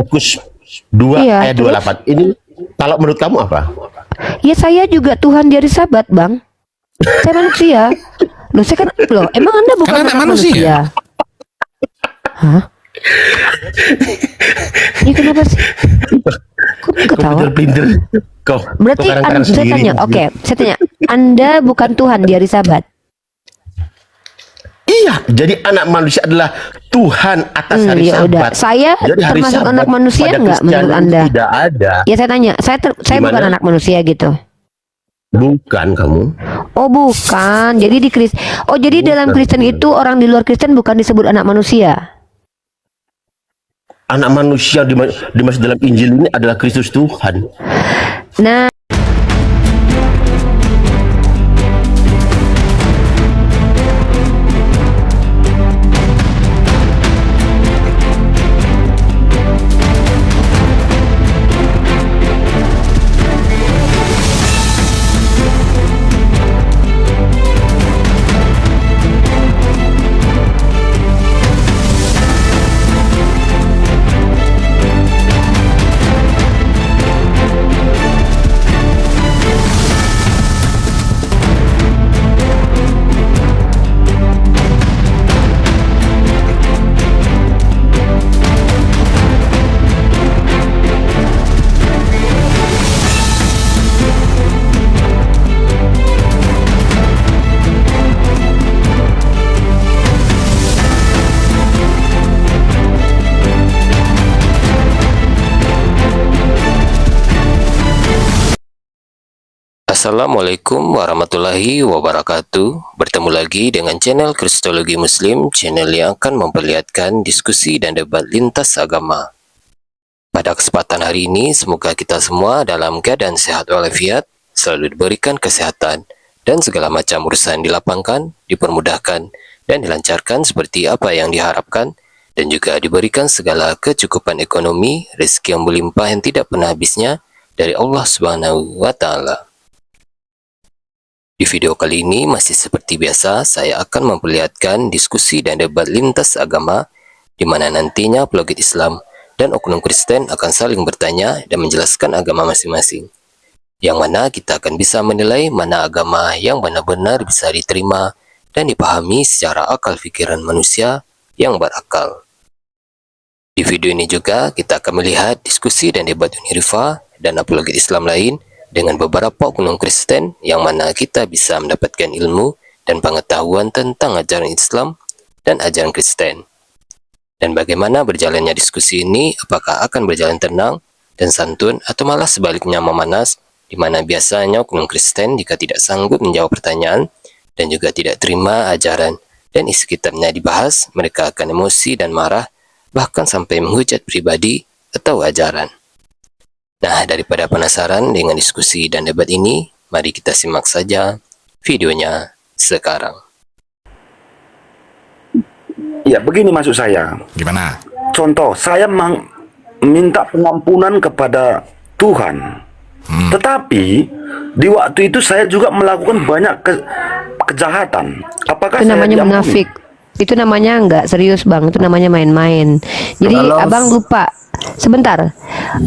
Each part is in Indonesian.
Markus 2 Iya, ayat terus? 28. Ini kalau menurut kamu apa? Ya saya juga Tuhan di hari Sabat, Bang. Saya manusia. Loh, saya kan emang Anda bukan Karena anak anak manusia. manusia? Hah? Ini kenapa sih? Kok ketawa? Pinter-pinter. Kau Berarti kadang-kadang saya sendiri. tanya, oke, saya tanya, Anda bukan Tuhan di hari Sabat? Iya, jadi anak manusia adalah Tuhan atas hari Ya udah, Sabat. saya Jadi hari termasuk Sabat anak manusia pada nggak menurut Kristiani Anda? Tidak ada. Ya saya tanya, saya bukan Gimana? anak manusia gitu. Bukan kamu. Oh bukan, jadi jadi dalam Bukan. Kristen itu orang di luar Kristen bukan disebut anak manusia. Anak manusia dimaksud dalam Injil ini adalah Kristus Tuhan. Nah, Assalamualaikum warahmatullahi wabarakatuh. Bertemu lagi dengan channel Kristologi Muslim, channel yang akan memperlihatkan diskusi dan debat lintas agama. Pada kesempatan hari ini, semoga kita semua dalam keadaan sehat walafiat, selalu diberikan kesehatan, dan segala macam urusan dilapangkan, dipermudahkan, dan dilancarkan seperti apa yang diharapkan, dan juga diberikan segala kecukupan ekonomi, rezeki yang berlimpah yang tidak pernah habisnya dari Allah Subhanahu wa Ta'ala. Di video kali ini masih seperti biasa, saya akan memperlihatkan diskusi dan debat lintas agama di mana nantinya apologet Islam dan oknum Kristen akan saling bertanya dan menjelaskan agama masing-masing. Yang mana kita akan bisa menilai mana agama yang benar-benar bisa diterima dan dipahami secara akal pikiran manusia yang berakal. Di video ini juga kita akan melihat diskusi dan debat Unirifa dan apologet Islam lain dengan beberapa oknum Kristen yang mana kita bisa mendapatkan ilmu dan pengetahuan tentang ajaran Islam dan ajaran Kristen. Dan bagaimana berjalannya diskusi ini, apakah akan berjalan tenang dan santun atau malah sebaliknya memanas, di mana biasanya oknum Kristen jika tidak sanggup menjawab pertanyaan dan juga tidak terima ajaran dan isi kitabnya dibahas, mereka akan emosi dan marah, bahkan sampai menghujat pribadi atau ajaran. Nah, daripada penasaran dengan diskusi dan debat ini, mari kita simak saja videonya sekarang. Ya, begini maksud saya. Gimana? Contoh, saya minta pengampunan kepada Tuhan. Tetapi di waktu itu saya juga melakukan banyak kejahatan. Apakah itu saya namanya diampuni? munafik. Itu namanya nggak serius, Bang. Itu namanya main-main. Jadi Abang lupa. Sebentar.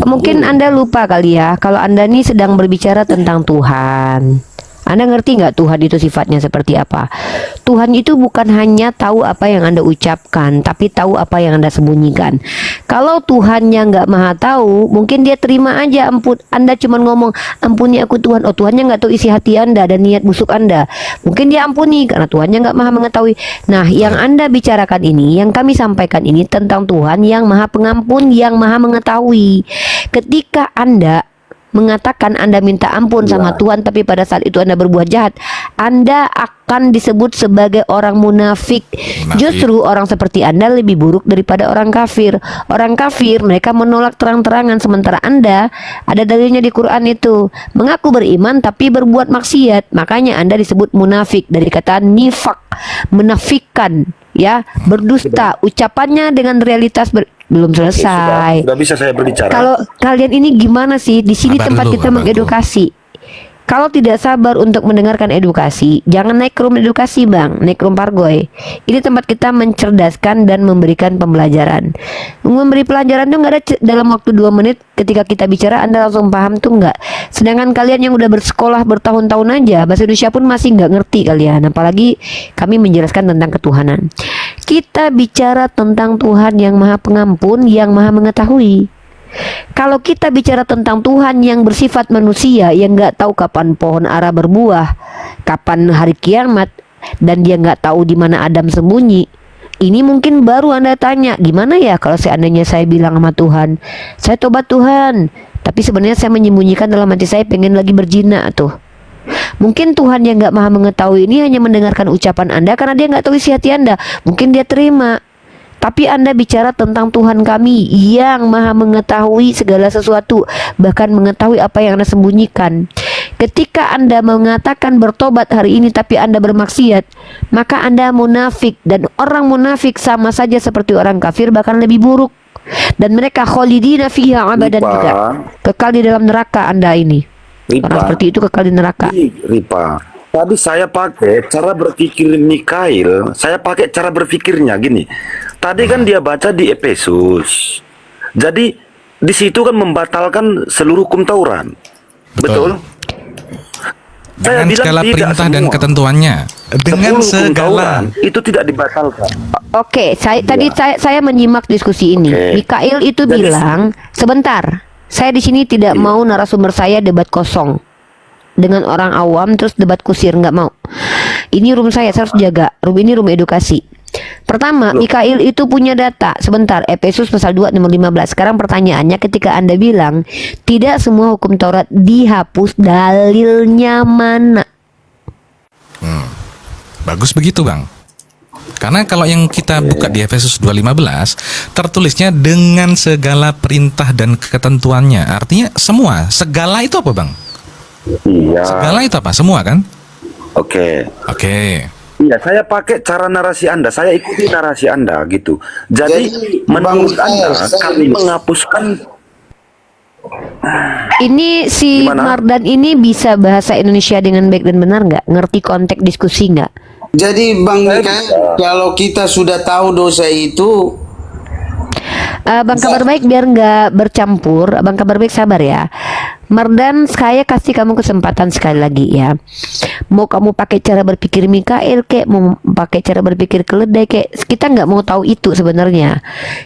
Mungkin Anda lupa kali ya, kalau Anda nih sedang berbicara tentang Tuhan. Anda ngerti nggak Tuhan itu sifatnya seperti apa? Tuhan itu bukan hanya tahu apa yang Anda ucapkan, tapi tahu apa yang Anda sembunyikan. Kalau Tuhannya nggak maha tahu, mungkin dia terima aja Anda cuma ngomong, ampuni aku Tuhan. Oh, Tuhannya nggak tahu isi hati Anda dan niat busuk Anda. Mungkin dia ampuni karena Tuhannya nggak maha mengetahui. Nah, yang Anda bicarakan ini, yang kami sampaikan ini tentang Tuhan yang maha pengampun, yang maha mengetahui. Ketika Anda mengatakan Anda minta ampun sama Tuhan, tapi pada saat itu Anda berbuat jahat, Anda akan disebut sebagai orang munafik. Justru orang seperti Anda lebih buruk daripada orang kafir. Orang kafir mereka menolak terang-terangan, sementara Anda ada dalilnya di Quran itu, mengaku beriman tapi berbuat maksiat. Makanya Anda disebut munafik dari kata nifak, menafikan, ya, berdusta. Ucapannya dengan realitas belum selesai. Sudah bisa saya berbicara. Kalau kalian ini gimana sih? Di sini Sabar tempat dulu, kita Abangku. mengedukasi. Kalau tidak sabar untuk mendengarkan edukasi, jangan naik ke room edukasi bang, naik ke room pargoy. Ini tempat kita mencerdaskan dan memberikan pembelajaran. Memberi pelajaran tuh nggak ada dalam waktu 2 menit. Ketika kita bicara Anda langsung paham tuh nggak. Sedangkan kalian yang udah bersekolah bertahun-tahun aja, bahasa Indonesia pun masih nggak ngerti kalian. Apalagi kami menjelaskan tentang ketuhanan. Kita bicara tentang Tuhan yang Maha Pengampun, yang Maha Mengetahui. Kalau kita bicara tentang Tuhan yang bersifat manusia, yang nggak tahu kapan pohon ara berbuah, kapan hari kiamat, dan dia nggak tahu di mana Adam sembunyi, ini mungkin baru Anda tanya, gimana ya kalau seandainya saya bilang sama Tuhan, saya tobat Tuhan, tapi sebenarnya saya menyembunyikan dalam hati saya pengen lagi berzina tuh. Mungkin Tuhan yang nggak Maha Mengetahui ini hanya mendengarkan ucapan Anda karena dia nggak tahu isi hati Anda. Mungkin dia terima. Tapi Anda bicara tentang Tuhan kami yang Maha Mengetahui segala sesuatu, bahkan mengetahui apa yang Anda sembunyikan. Ketika Anda mengatakan bertobat hari ini tapi Anda bermaksiat, maka Anda munafik, dan orang munafik sama saja seperti orang kafir, bahkan lebih buruk. Dan mereka khalidina fiha abadan juga, kekal di dalam neraka Anda ini. Orang seperti itu kekal di neraka. Ripa, tadi saya pakai cara berpikir Mikail, saya pakai cara berpikirnya gini. Tadi kan dia baca di Efesus. Jadi di situ kan membatalkan seluruh hukum Taurat. Betul? Saya Dengan bilang segala tidak perintah dan semua. ketentuannya. Dengan 10 hukum segala Taurat itu tidak dibatalkan. Oke, saya menyimak diskusi ini. Oke. Mikail itu Jadi- bilang, sebentar, saya di sini tidak mau narasumber saya debat kosong dengan orang awam terus debat kusir, nggak mau. Ini room saya harus jaga. Room ini room edukasi. Pertama, Mikail itu punya data. Sebentar, Efesus pasal 2 nomor 15. Sekarang pertanyaannya, ketika Anda bilang tidak semua hukum Taurat dihapus, dalilnya mana? bagus begitu bang. Karena kalau yang kita buka di Efesus 2:15 tertulisnya dengan segala perintah dan ketentuannya. Artinya semua. Segala itu apa bang? Iya. Segala itu apa? Semua kan? Oke. Oke. Iya, saya pakai cara narasi Anda, saya ikuti narasi Anda gitu. Jadi menurut Anda kami menghapuskan Ini si Gimana? Mardan ini bisa bahasa Indonesia dengan baik dan benar nggak? Ngerti konteks diskusi nggak? Jadi Bang Mikael, kalau kita sudah tahu dosa itu, Bang Kabar Baik, biar nggak bercampur, Bang Kabar Baik sabar ya. Mardan, saya kasih kamu kesempatan sekali lagi ya. Mau kamu pakai cara berpikir Mikael kek, mau pakai cara berpikir keledai kek, kita nggak mau tahu itu sebenarnya.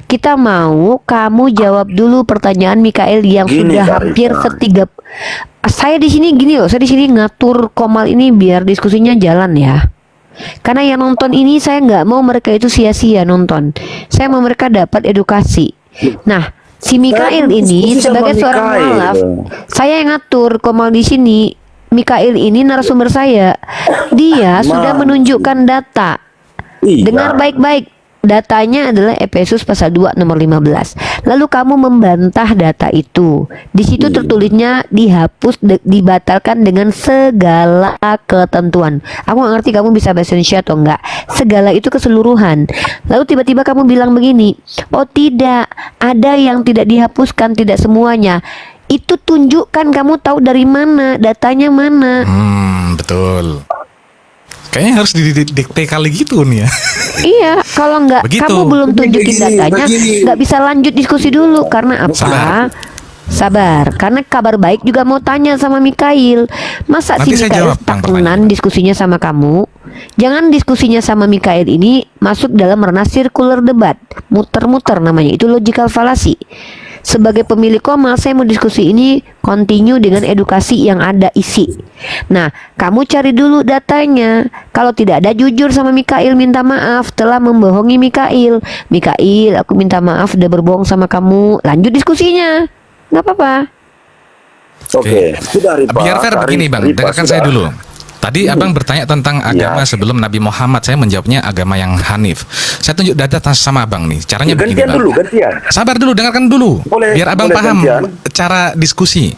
Kita mau kamu jawab dulu pertanyaan Mikael yang Gini, sudah Kak hampir Rita. setiga. Saya di sini gini loh, saya di sini ngatur Komal ini biar diskusinya jalan ya. Karena yang nonton ini saya nggak mau mereka itu sia-sia nonton. Saya mau mereka dapat edukasi. Nah, si Mikael ini diskusi sama sebagai seorang Mikael. mualaf, saya yang ngatur Komal di sini. Mikael ini narasumber saya. Dia sudah menunjukkan data. Iya. Dengar baik-baik. Datanya adalah Efesus pasal 2 nomor 15. Lalu kamu membantah data itu. Di situ tertulisnya dihapus, dibatalkan dengan segala ketentuan. Aku gak ngerti kamu bisa bahasa Indonesia atau enggak. Segala itu keseluruhan. Lalu tiba-tiba kamu bilang begini, oh tidak, ada yang tidak dihapuskan, tidak semuanya. Itu tunjukkan kamu tahu dari mana, datanya mana. Betul. Kayaknya harus didikte kali gitu nih ya. Iya, kalau nggak Begitu. kamu belum tunjukin Begini, datanya, begini. nggak bisa lanjut diskusi dulu. Karena apa? Sabar. Sabar. Karena Kabar Baik juga mau tanya sama Mikail. Masa Nanti si saya Mikail jawab, Bang, stagnan diskusinya sama kamu? Jangan diskusinya sama Mikail ini masuk dalam ranah circular debat, muter-muter namanya. Itu logical fallacy. Sebagai pemilik Komal, saya mau diskusi ini continue dengan edukasi yang ada isi. Nah, kamu cari dulu datanya. Kalau tidak ada, jujur sama Mikail, minta maaf telah membohongi Mikail. Mikail, aku minta maaf udah berbohong sama kamu. Lanjut diskusinya. Nggak apa-apa. Oke, sudah Ripa. Biar fair begini bang, Ripa, dengarkan sudah. saya dulu. Tadi abang bertanya tentang agama sebelum Nabi Muhammad. Saya menjawabnya agama yang Hanif. Saya tunjuk data sama abang nih. Caranya begini Gantian bang. dulu, gantian. Sabar dulu, dengarkan dulu. Boleh, Biar abang boleh paham gantian. cara diskusi.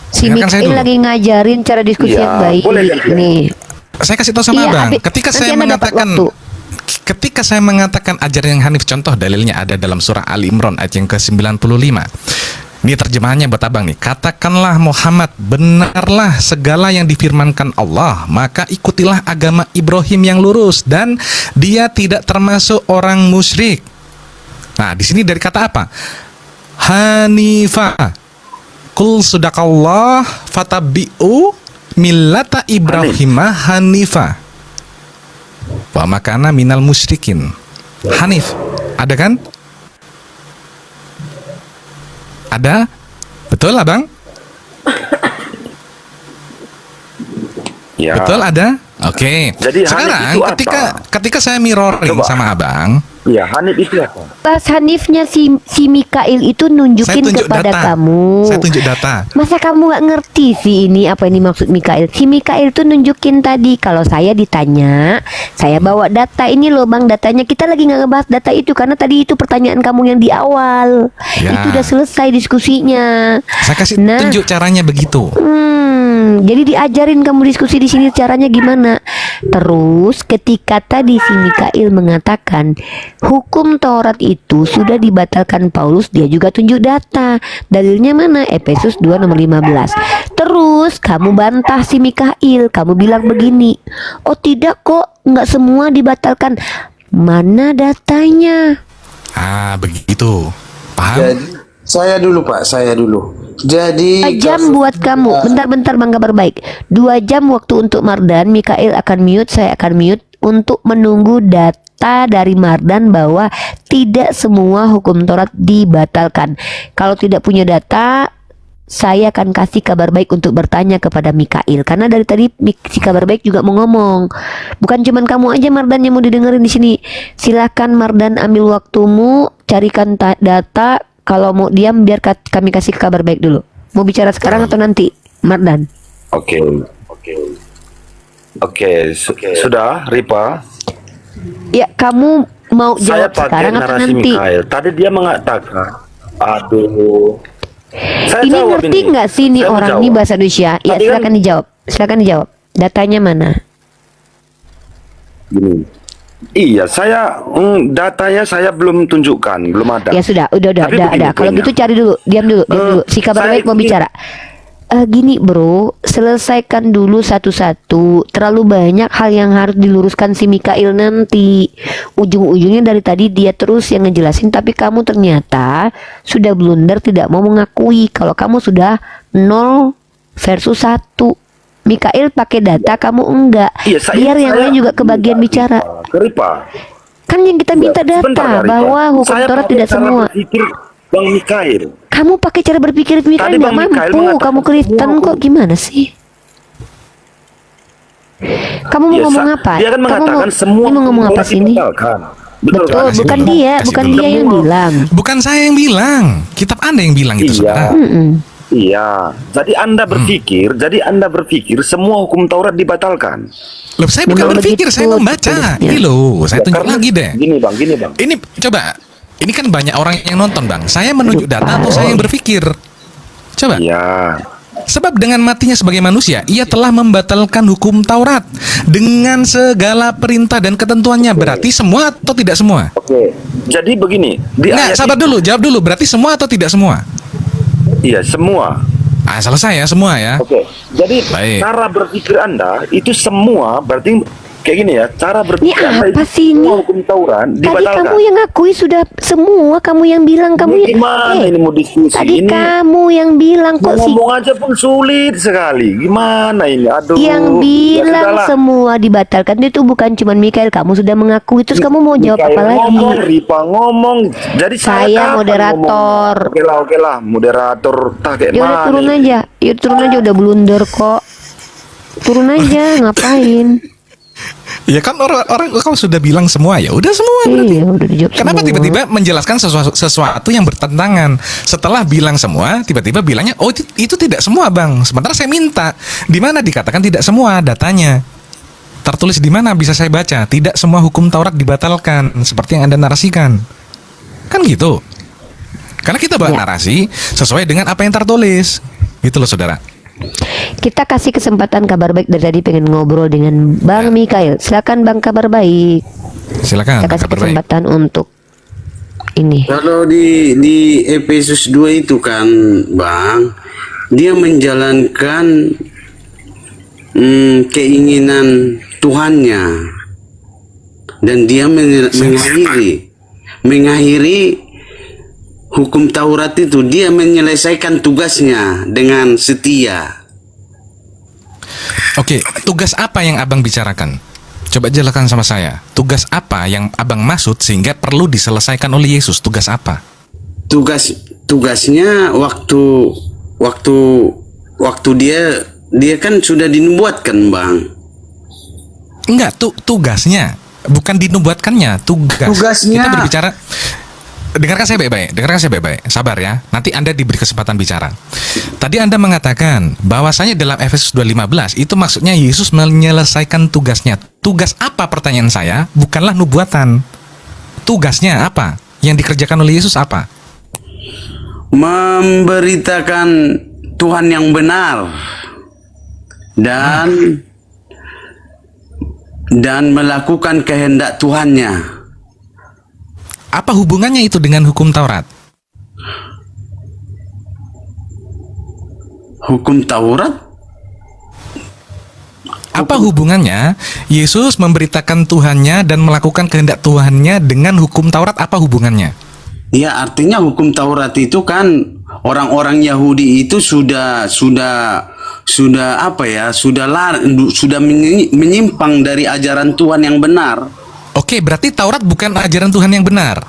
Si Dengarkan saya Mikail dulu. lagi ngajarin cara diskusi Iya, yang baik. boleh gantian. Nih. Saya kasih tahu sama Iya, abang. Abi, Ketika nanti saya Anda dapat mengatakan waktu. Ketika saya mengatakan ajaran yang Hanif, contoh dalilnya ada dalam surah Ali Imran ayat yang ke-95. Ini terjemahannya buat abang nih. Katakanlah Muhammad, benarlah segala yang difirmankan Allah, maka ikutilah agama Ibrahim yang lurus dan dia tidak termasuk orang musyrik. Nah, di sini dari kata apa? Hanifa. Kul sudakallah fatabi'u millata Ibrahimah hanifa. Wa makana minal musyrikin. Hanif. Ada kan? Ada? Betul, abang? Ya. Betul, ada? Oke. Jadi Hanif sekarang itu apa? ketika saya mirroring Coba. sama abang, Ya, Hanif itu apa? Pas Hanifnya si Mikail itu saya nunjukin tunjuk kepada data. kamu. Saya tunjuk data. Masa kamu nggak ngerti sih ini apa ini maksud Mikail? Si Mikail tuh nunjukin tadi kalau saya ditanya, saya bawa data ini loh bang, datanya kita lagi nggak ngebahas data itu karena tadi itu pertanyaan kamu yang di awal. Ya. Itu udah selesai diskusinya. Saya kasih Nah. tunjuk caranya begitu. Jadi diajarin kamu diskusi di sini caranya gimana. Terus ketika tadi si Mikail mengatakan hukum Taurat itu sudah dibatalkan Paulus, dia juga tunjuk data. Dalilnya mana? Efesus 2 nomor 15. Terus kamu bantah si Mikail, kamu bilang begini, oh tidak kok, nggak semua dibatalkan. Mana datanya? Ah, begitu. Paham? Jadi saya dulu Pak, saya dulu. Jadi 2 jam buat kamu. Bentar-bentar bang, kabar baik. 2 jam waktu untuk Mardan. Mikail akan mute, saya akan mute untuk menunggu data dari Mardan bahwa tidak semua hukum Taurat dibatalkan. Kalau tidak punya data, saya akan kasih kabar baik untuk bertanya kepada Mikail. Karena dari tadi si kabar baik juga mau ngomong. Bukan cuman kamu aja Mardan yang mau didengerin di sini. Silakan Mardan ambil waktumu, carikan data. Kalau mau diam biar kami kasih kabar baik dulu. Mau bicara sekarang atau nanti, Mardan? Oke. Sudah, Ripa. Ya, kamu mau Saya jawab pakai sekarang atau narasi nanti? Mikail. Tadi dia mengatakan, aduh. Saya Ini jawab ngerti nggak sih nih Saya orang menjawab. ini bahasa Indonesia? Ya, Tadi silakan dijawab. Silakan dijawab. Datanya mana? Gini. Iya, saya datanya saya belum tunjukkan, belum ada. Ya sudah, udah Tapi begini ada. Kalau poinnya. gitu cari dulu, diam dulu. Si kabar saya baik mau ini- bicara. Gini bro, selesaikan dulu satu-satu. Terlalu banyak hal yang harus diluruskan si Mikail nanti. Ujung-ujungnya dari tadi dia terus yang ngejelasin, tapi kamu ternyata sudah blunder, tidak mau mengakui kalau kamu sudah 0 versus 1. Mikail pakai data, kamu enggak. Iya, Biar yang lain juga kebagian bicara. Ripa. Kan yang kita minta Sebentar, data Ripa. bahwa hukum Saya Taurat pakai tidak cara semua. berpikir Bang Mikail. Kamu pakai cara berpikir Mikail Tadi nggak Bang Mikail mampu. mengatakan Kamu Kristen semua kok gimana sih? Kamu mau Iya, ngomong apa? Dia kan Kamu mengatakan mau, semua ini mau ngomong apa Taurat sih ini? dibatalkan. Betul, Betul, kan? Kasih bukan dulu, dia, kasih bukan dulu. dia yang bilang. Bukan saya yang bilang, kitab Anda yang bilang itu, Iya. saudara. Iya, jadi Anda berpikir semua hukum Taurat dibatalkan. Loh, saya bukan Memang berpikir, saya begitu membaca. tulisnya. Ini loh, saya Ya, tunjuk karena- lagi deh. Gini bang. Ini coba, ini kan banyak orang yang nonton bang. Saya menunjuk data atau saya yang berpikir? Coba. Iya. Sebab dengan matinya sebagai manusia, ia telah membatalkan hukum Taurat dengan segala perintah dan ketentuannya. Berarti semua atau tidak semua? Oke. Jadi begini, di Nggak, ayat sabar itu- dulu, jawab dulu. Berarti semua atau tidak semua? Iya, semua. Ah, selesai ya, semua ya. Oke. Jadi Baik. cara berpikir Anda itu semua berarti kayak gini ya, cara Ini berpikir Anda apa itu sih ini? semua hukum Taurat Tadi dibatalkan. kamu yang ngakui sudah semua, kamu yang bilang kamu Ini yang gimana ini mau diskusi tadi ini? kamu yang bilang Mau kok sih ngomong aja pun sulit sekali. Gimana ini? Aduh. yang ya bilang sudahlah. semua dibatalkan itu bukan cuma Mikail, kamu sudah mengakui. Terus kamu mau jawab Mikael apa lagi? ngomong, Ripa ngomong. Jadi Saya kapan moderator. ngomong? Oke lah, moderator. Tak kayak Ya udah mana? turun aja, yuk turun aja, udah blunder kok. Turun aja, ngapain? Ya kan orang kau sudah bilang semua, ya udah semua berarti. Iya, udah dijawab Kenapa semua. tiba-tiba menjelaskan sesuatu yang bertentangan? Setelah bilang semua, tiba-tiba bilangnya, oh itu tidak semua bang. Sementara saya minta, di mana dikatakan tidak semua datanya? Tertulis di mana bisa saya baca? Tidak semua hukum Taurat dibatalkan, seperti yang Anda narasikan. Kan gitu. Karena kita buat Ya. narasi sesuai dengan apa yang tertulis. Gitu loh saudara. Kita kasih kesempatan kabar baik dari tadi pengen ngobrol dengan Bang Mikail. Silakan Bang kabar baik. Silakan. Kita kasih kabar baik. kesempatan untuk ini? Kalau di Efesus 2 itu kan, Bang, dia menjalankan keinginan Tuhannya, dan dia mengakhiri hukum Taurat itu. Dia menyelesaikan tugasnya dengan setia. Oke, tugas apa yang abang bicarakan? Coba jelaskan sama saya. Tugas apa yang abang maksud sehingga perlu diselesaikan oleh Yesus? Tugas apa? Tugasnya waktu dia kan sudah dinubuatkan, Bang. Enggak, tugasnya. Bukan dinubuatkannya, tugas. Tugasnya. Kita berbicara. Dengarkan saya baik-baik. Sabar ya. Nanti Anda diberi kesempatan bicara. Tadi Anda mengatakan bahwasanya dalam Efesus 2:15 itu maksudnya Yesus menyelesaikan tugasnya. Tugas apa, pertanyaan saya? Bukanlah nubuatan. Tugasnya apa? Yang dikerjakan oleh Yesus apa? Memberitakan Tuhan yang benar dan melakukan kehendak Tuhannya. Apa hubungannya itu dengan hukum Taurat? Hukum Taurat? Apa hubungannya Yesus memberitakan Tuhannya dan melakukan kehendak Tuhannya dengan hukum Taurat? Apa hubungannya? Ya, artinya hukum Taurat itu kan orang-orang Yahudi itu sudah menyimpang dari ajaran Tuhan yang benar. Oke, berarti Taurat bukan ajaran Tuhan yang benar.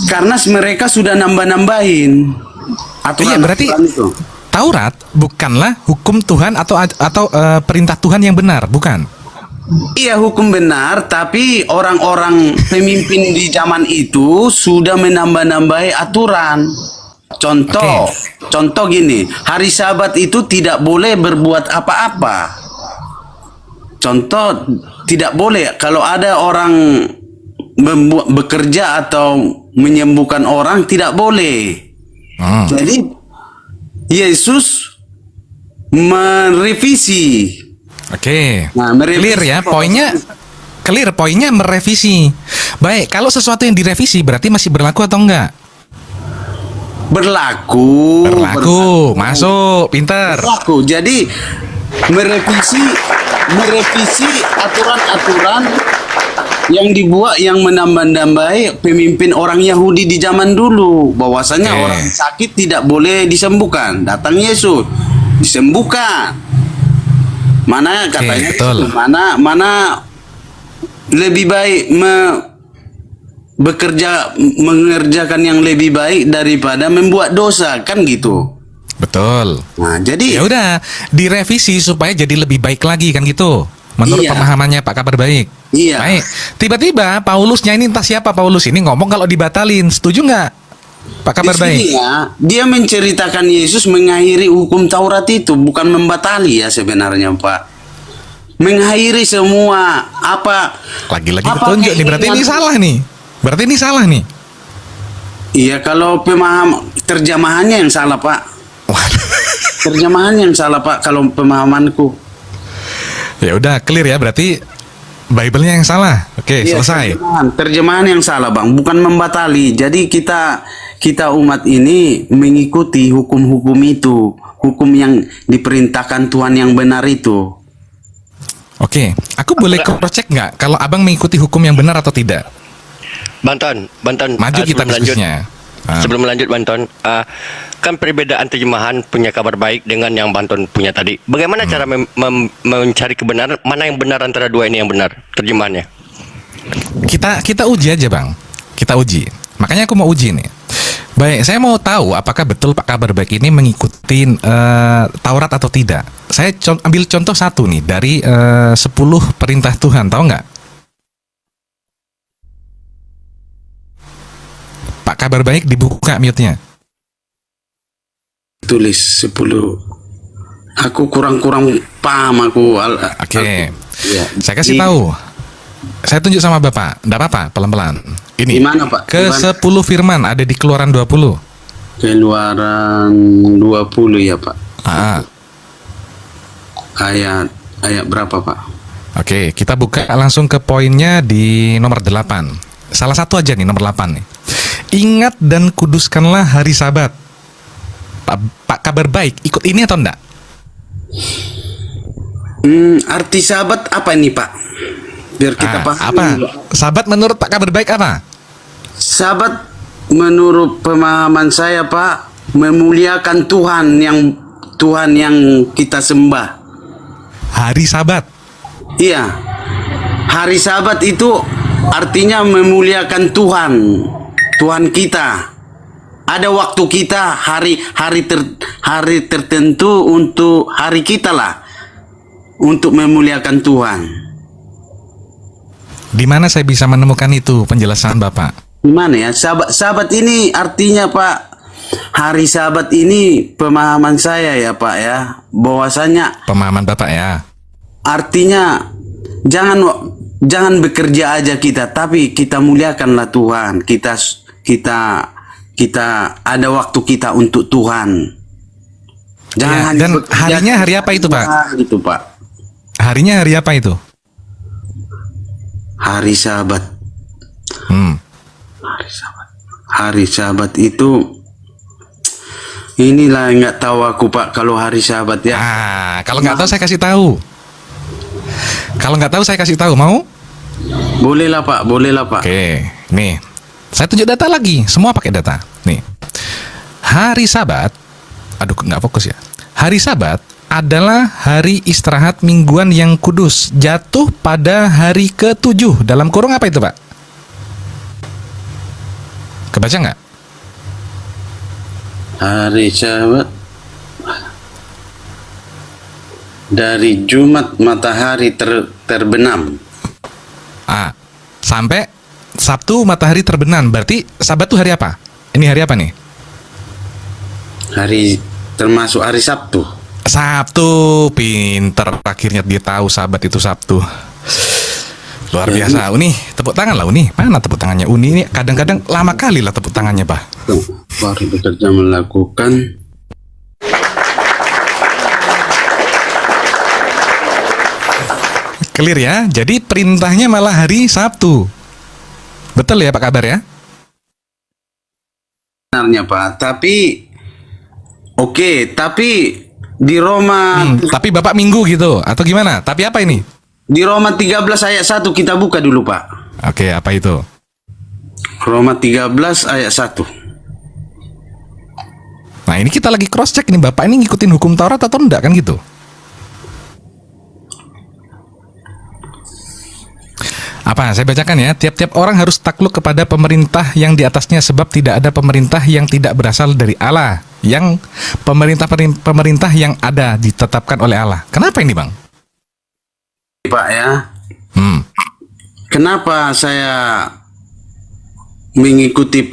Karena mereka sudah nambah-nambahin aturan. Iya, berarti itu. Taurat bukanlah hukum Tuhan atau perintah Tuhan yang benar, bukan? Iya, hukum benar, tapi orang-orang pemimpin di zaman itu sudah menambah-nambahi aturan. Contoh gini, hari Sabat itu tidak boleh berbuat apa-apa. Contoh, tidak boleh kalau ada orang bekerja atau menyembuhkan orang, tidak boleh. Jadi Yesus merevisi. Oke. Nah, merevisi. Clear ya, poinnya merevisi. Baik, kalau sesuatu yang direvisi berarti masih berlaku atau enggak? Berlaku. Masuk, pinter. Berlaku. Jadi merevisi aturan-aturan yang dibuat, yang menambah-nambahi pemimpin orang Yahudi di zaman dulu, bahwasanya orang sakit tidak boleh disembuhkan. Datang Yesus, disembuhkan. Mana katanya betul. mana lebih baik mengerjakan yang lebih baik daripada membuat dosa, kan gitu. Betul. Nah, jadi Ya udah, direvisi supaya jadi lebih baik lagi, kan gitu. Menurut Iya. pemahamannya Pak Kabar Baik. Iya. Baik. Tiba-tiba Paulusnya ini, entah siapa Paulus ini, ngomong kalau dibatalin. Setuju nggak Pak Kabar di Baik? sini ya, dia menceritakan Yesus mengakhiri hukum Taurat itu, bukan membatali ya sebenarnya, Pak. Mengakhiri semua Lagi-lagi apa petunjuk nih. Berarti ini salah nih. Iya, kalau terjemahannya yang salah, Pak. Waduh. Terjemahannya yang salah, Pak, kalau pemahamanku. Ya udah, clear ya, berarti Bible-nya yang salah. Oke, Iya, selesai. terjemahan yang salah, Bang, bukan membatali. Jadi kita umat ini mengikuti hukum-hukum itu, hukum yang diperintahkan Tuhan yang benar itu. Oke, aku boleh cross-check nggak kalau abang mengikuti hukum yang benar atau tidak? Banton, Maju kita sebelum lanjut, diskusinya. sebelum lanjut Banton, kan perbedaan terjemahan punya Kabar Baik dengan yang Banton punya tadi. Bagaimana cara mencari kebenaran, mana yang benar antara dua ini yang benar terjemahannya? Kita uji aja, Bang. Kita uji. Makanya aku mau uji nih. Baik, saya mau tahu apakah betul Pak Kabar Baik ini mengikuti Taurat atau tidak. Saya ambil contoh satu nih dari 10 perintah Tuhan, tahu nggak? Pak Kabar Baik dibuka mute-nya. Tulis 10. Aku kurang paham aku. Oke. Ya, Saya kasih tahu. Saya tunjuk sama Bapak. Enggak apa-apa, pelan-pelan. Ini. Di mana, Pak? Ke-10 firman ada di Keluaran 20. Keluaran 20 ya, Pak. Ah. Ayat berapa, Pak? Oke, kita buka langsung ke poinnya di nomor 8. Salah satu aja nih, nomor 8 nih. Ingat dan kuduskanlah hari Sabat. Pak, Kabar Baik ikut ini atau enggak? Arti Sabat apa ini, Pak? Biar kita paham. Apa? Sabat menurut Pak Kabar Baik apa? Sabat menurut pemahaman saya, Pak, memuliakan Tuhan yang kita sembah. Hari Sabat. Iya. Hari Sabat itu artinya memuliakan Tuhan kita. Ada waktu kita, hari tertentu untuk hari kita lah, untuk memuliakan Tuhan. Di mana saya bisa menemukan itu penjelasan Bapak? Gimana ya? Sabat ini artinya, Pak, hari Sabat ini pemahaman saya ya, Pak ya, bahwasanya Pemahaman Bapak ya. artinya jangan bekerja aja kita, tapi kita muliakanlah Tuhan. Kita ada waktu kita untuk Tuhan. Jangan Ya, hanya dan bekerja harinya hari apa itu, Pak? Gitu, Pak. Harinya hari apa itu? Hari Sabat. Hari Sabat itu inilah nggak tahu aku, Pak, kalau hari Sabat ya. Kalau nggak tahu saya kasih tahu. Kalau nggak tahu saya kasih tahu, mau? Bolehlah, Pak, bolehlah, Pak. Oke, nih. Saya tunjuk data lagi, semua pakai data. Nih. Hari Sabat, aduh nggak fokus ya. Hari Sabat adalah hari istirahat mingguan yang kudus, jatuh pada hari ke-7. Dalam kurung apa itu, Pak? Kebaca nggak? Hari Sabat dari Jumat matahari terbenam. Sampai Sabtu matahari terbenam. Berarti Sabat tuh hari apa? Ini hari apa nih? Termasuk hari Sabtu. Sabtu, pinter. Akhirnya dia tahu Sabat itu Sabtu. Luar biasa. Uni, tepuk tangan lah Uni. Mana tepuk tangannya Uni ini? Kadang-kadang lama kali lah tepuk tangannya, Pak. Baru bekerja melakukan. Clear ya? Jadi perintahnya malah hari Sabtu. Betul ya Pak Kabar ya? Sebenarnya, Pak, tapi tapi di Roma Tapi Bapak Minggu gitu atau gimana? Tapi apa ini? di Roma 13 ayat 1 kita buka dulu, Pak. Oke, apa itu? Roma 13 ayat 1. Nah, ini kita lagi cross check nih, Bapak ini ngikutin hukum Taurat atau enggak kan gitu? Apa? Saya bacakan ya. Tiap-tiap orang harus takluk kepada pemerintah yang di atasnya, sebab tidak ada pemerintah yang tidak berasal dari Allah. Yang pemerintah yang ada ditetapkan oleh Allah. Kenapa ini, Bang? Pak ya. Kenapa saya mengikuti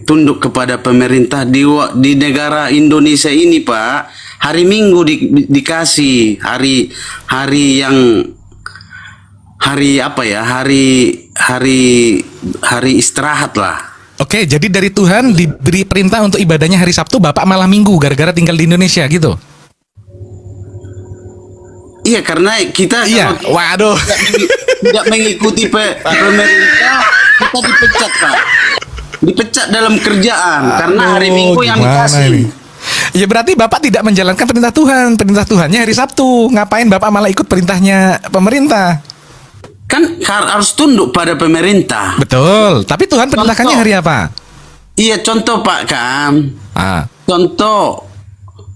tunduk kepada pemerintah di negara Indonesia ini, Pak? Hari Minggu dikasih hari istirahat lah. Oke, jadi dari Tuhan diberi perintah untuk ibadahnya hari Sabtu, Bapak malah Minggu gara-gara tinggal di Indonesia gitu. Iya, karena kita Waduh. tidak mengikuti pemerintah, kita dipecat, Pak. Dipecat dalam kerjaan karena hari Minggu yang dikasih. Ini? Ya berarti Bapak tidak menjalankan perintah Tuhan. Perintah Tuhannya hari Sabtu. Ngapain Bapak malah ikut perintahnya pemerintah? Kan harus tunduk pada pemerintah. Betul. Tapi Tuhan perintahkannya hari apa? Iya, contoh, Pak, kan. Contoh,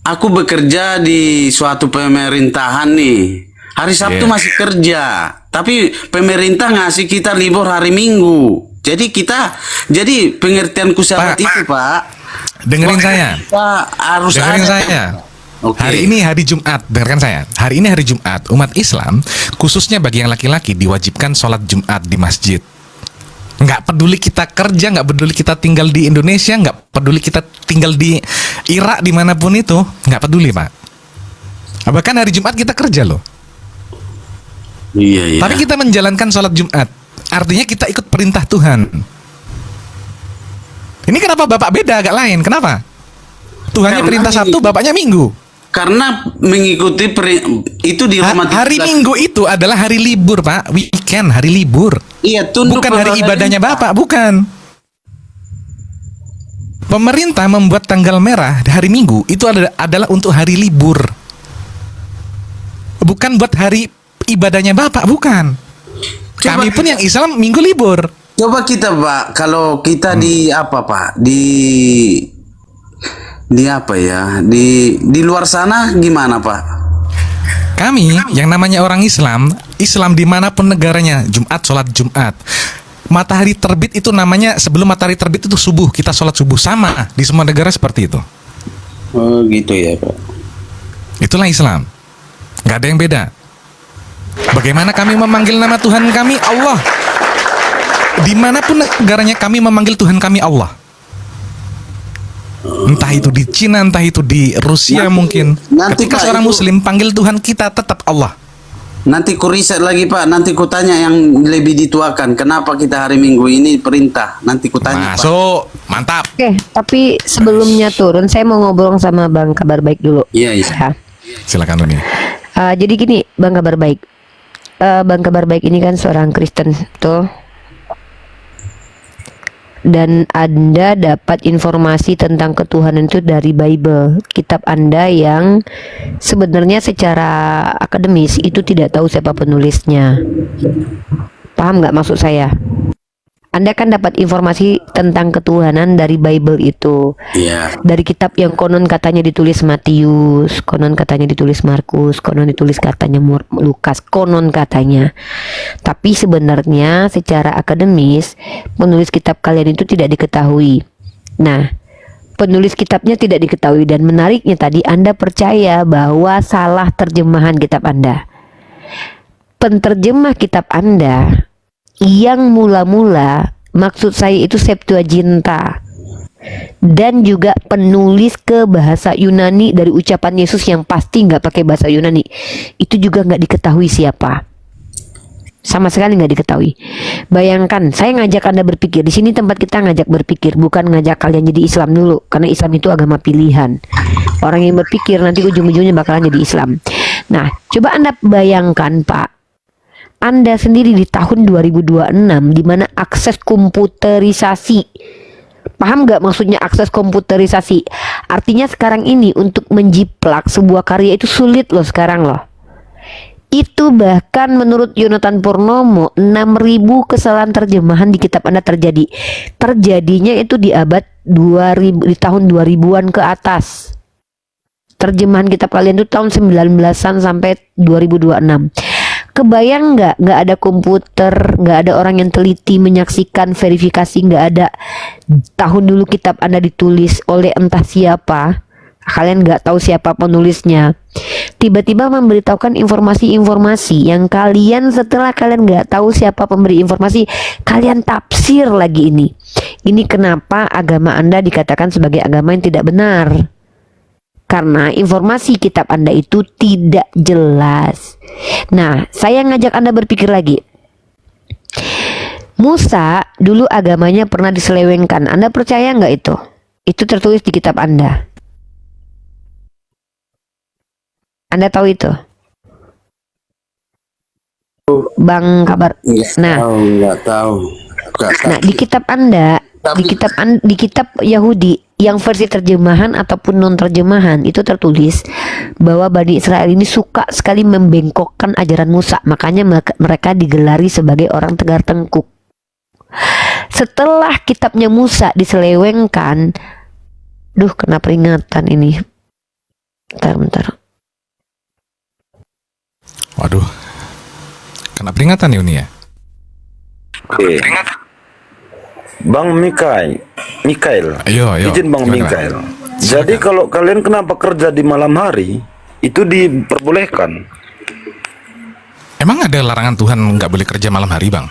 aku bekerja di suatu pemerintahan nih. Hari Sabtu masih kerja, tapi pemerintah ngasih kita libur hari Minggu. Jadi pengertianku Sabat itu, Pak. Dengerin saya. Kita harus Dengerin ada. saya. Oke. Hari ini hari Jumat, dengarkan saya. Hari ini hari Jumat, umat Islam, khususnya bagi yang laki-laki, diwajibkan sholat Jumat di masjid. Nggak peduli kita kerja, nggak peduli kita tinggal di Indonesia, nggak peduli kita tinggal di Irak, dimanapun itu, nggak peduli, Pak. Bahkan hari Jumat kita kerja loh. Iya. Tapi kita menjalankan sholat Jumat. Artinya kita ikut perintah Tuhan. Ini kenapa Bapak beda agak lain? Kenapa? Tuhannya perintah Sabtu, Bapaknya Minggu. Karena mengikuti itu di Roma 13. Hari Minggu itu adalah hari libur, Pak. Weekend, hari libur. Iya, tunduk bukan hari ibadahnya Bapak, bukan. Pemerintah membuat tanggal merah di hari Minggu itu adalah untuk hari libur. Bukan buat hari ibadahnya Bapak, bukan. Kami pun yang Islam Minggu libur. Coba kita Pak, kalau kita di apa Pak, di apa ya, di luar sana gimana Pak? Kami yang namanya orang Islam, Islam dimanapun negaranya, Jumat sholat Jumat. Matahari terbit itu namanya, sebelum matahari terbit itu subuh, kita sholat subuh. Sama di semua negara seperti itu. Oh gitu ya Pak. Itulah Islam. Gak ada yang beda. Bagaimana kami memanggil nama Tuhan kami? Allah. Dimanapun negaranya kami memanggil Tuhan kami Allah. Entah itu di Cina, entah itu di Rusia mungkin. Ketika Pak, seorang itu- Muslim panggil Tuhan kita tetap Allah. Nanti ku riset lagi Pak, nanti ku tanya yang lebih dituakan. Kenapa kita hari Minggu ini perintah? Nanti ku tanya Pak. Masuk, mantap. Oke, tapi sebelumnya turun, saya mau ngobrol sama Bang Kabar Baik dulu. Iya iya. Ya. Silakan Uni. Jadi gini, Bang Kabar Baik. Bang Kabar Baik ini kan seorang Kristen, betul? Dan Anda dapat informasi tentang ketuhanan itu dari Bible, kitab Anda yang sebenarnya secara akademis itu tidak tahu siapa penulisnya. Paham nggak maksud saya? Anda kan dapat informasi tentang ketuhanan dari Bible itu. Iya. Dari kitab yang konon katanya ditulis Matius, konon katanya ditulis Markus, konon ditulis katanya Lukas, konon katanya. Tapi sebenarnya secara akademis penulis kitab kalian itu tidak diketahui. Nah, penulis kitabnya tidak diketahui, dan menariknya tadi Anda percaya bahwa salah terjemahan kitab Anda. Penterjemah kitab Anda yang mula-mula, maksud saya itu Septuaginta, dan juga penulis ke bahasa Yunani dari ucapan Yesus yang pasti nggak pakai bahasa Yunani, itu juga nggak diketahui siapa, sama sekali nggak diketahui. Bayangkan, saya ngajak Anda berpikir. Di sini tempat kita ngajak berpikir, bukan ngajak kalian jadi Islam dulu, karena Islam itu agama pilihan. Orang yang berpikir nanti ujung-ujungnya bakalan jadi Islam. Nah, coba Anda bayangkan Pak, Anda sendiri di tahun 2026 di mana akses komputerisasi. Paham nggak maksudnya akses komputerisasi? Artinya sekarang ini untuk menjiplak sebuah karya itu sulit loh sekarang loh. Itu bahkan menurut Yonatan Purnomo 6.000 kesalahan terjemahan di kitab Anda terjadi. Terjadinya itu di abad 2000, di tahun 2000-an ke atas. Terjemahan kitab kalian itu tahun 19-an sampai 2026. Kebayang nggak ada komputer, nggak ada orang yang teliti menyaksikan, verifikasi, nggak ada. Tahun dulu kitab Anda ditulis oleh entah siapa, kalian nggak tahu siapa penulisnya, tiba-tiba memberitahukan informasi-informasi yang kalian setelah kalian nggak tahu siapa pemberi informasi, kalian tafsir lagi ini. Ini kenapa agama Anda dikatakan sebagai agama yang tidak benar. Karena informasi kitab Anda itu tidak jelas. Nah, saya ngajak Anda berpikir lagi. Musa dulu agamanya pernah diselewengkan. Anda percaya nggak itu? Itu tertulis di kitab Anda. Anda tahu itu? Bang Kabar. Nggak tahu. Nah, di kitab Anda, di kitab Yahudi yang versi terjemahan ataupun non terjemahan itu tertulis bahwa Bani Israel ini suka sekali membengkokkan ajaran Musa, makanya mereka digelari sebagai orang tegar tengkuk. Setelah kitabnya Musa diselewengkan, kena peringatan ini. Bentar. Waduh, kena peringatan ya Uni ya? Oke. Bang Mikael, Ayo. izin Bang Gimana, Mikael. Bang? Jadi kalau kalian kenapa kerja di malam hari, itu diperbolehkan. Emang ada larangan Tuhan nggak boleh kerja malam hari, Bang?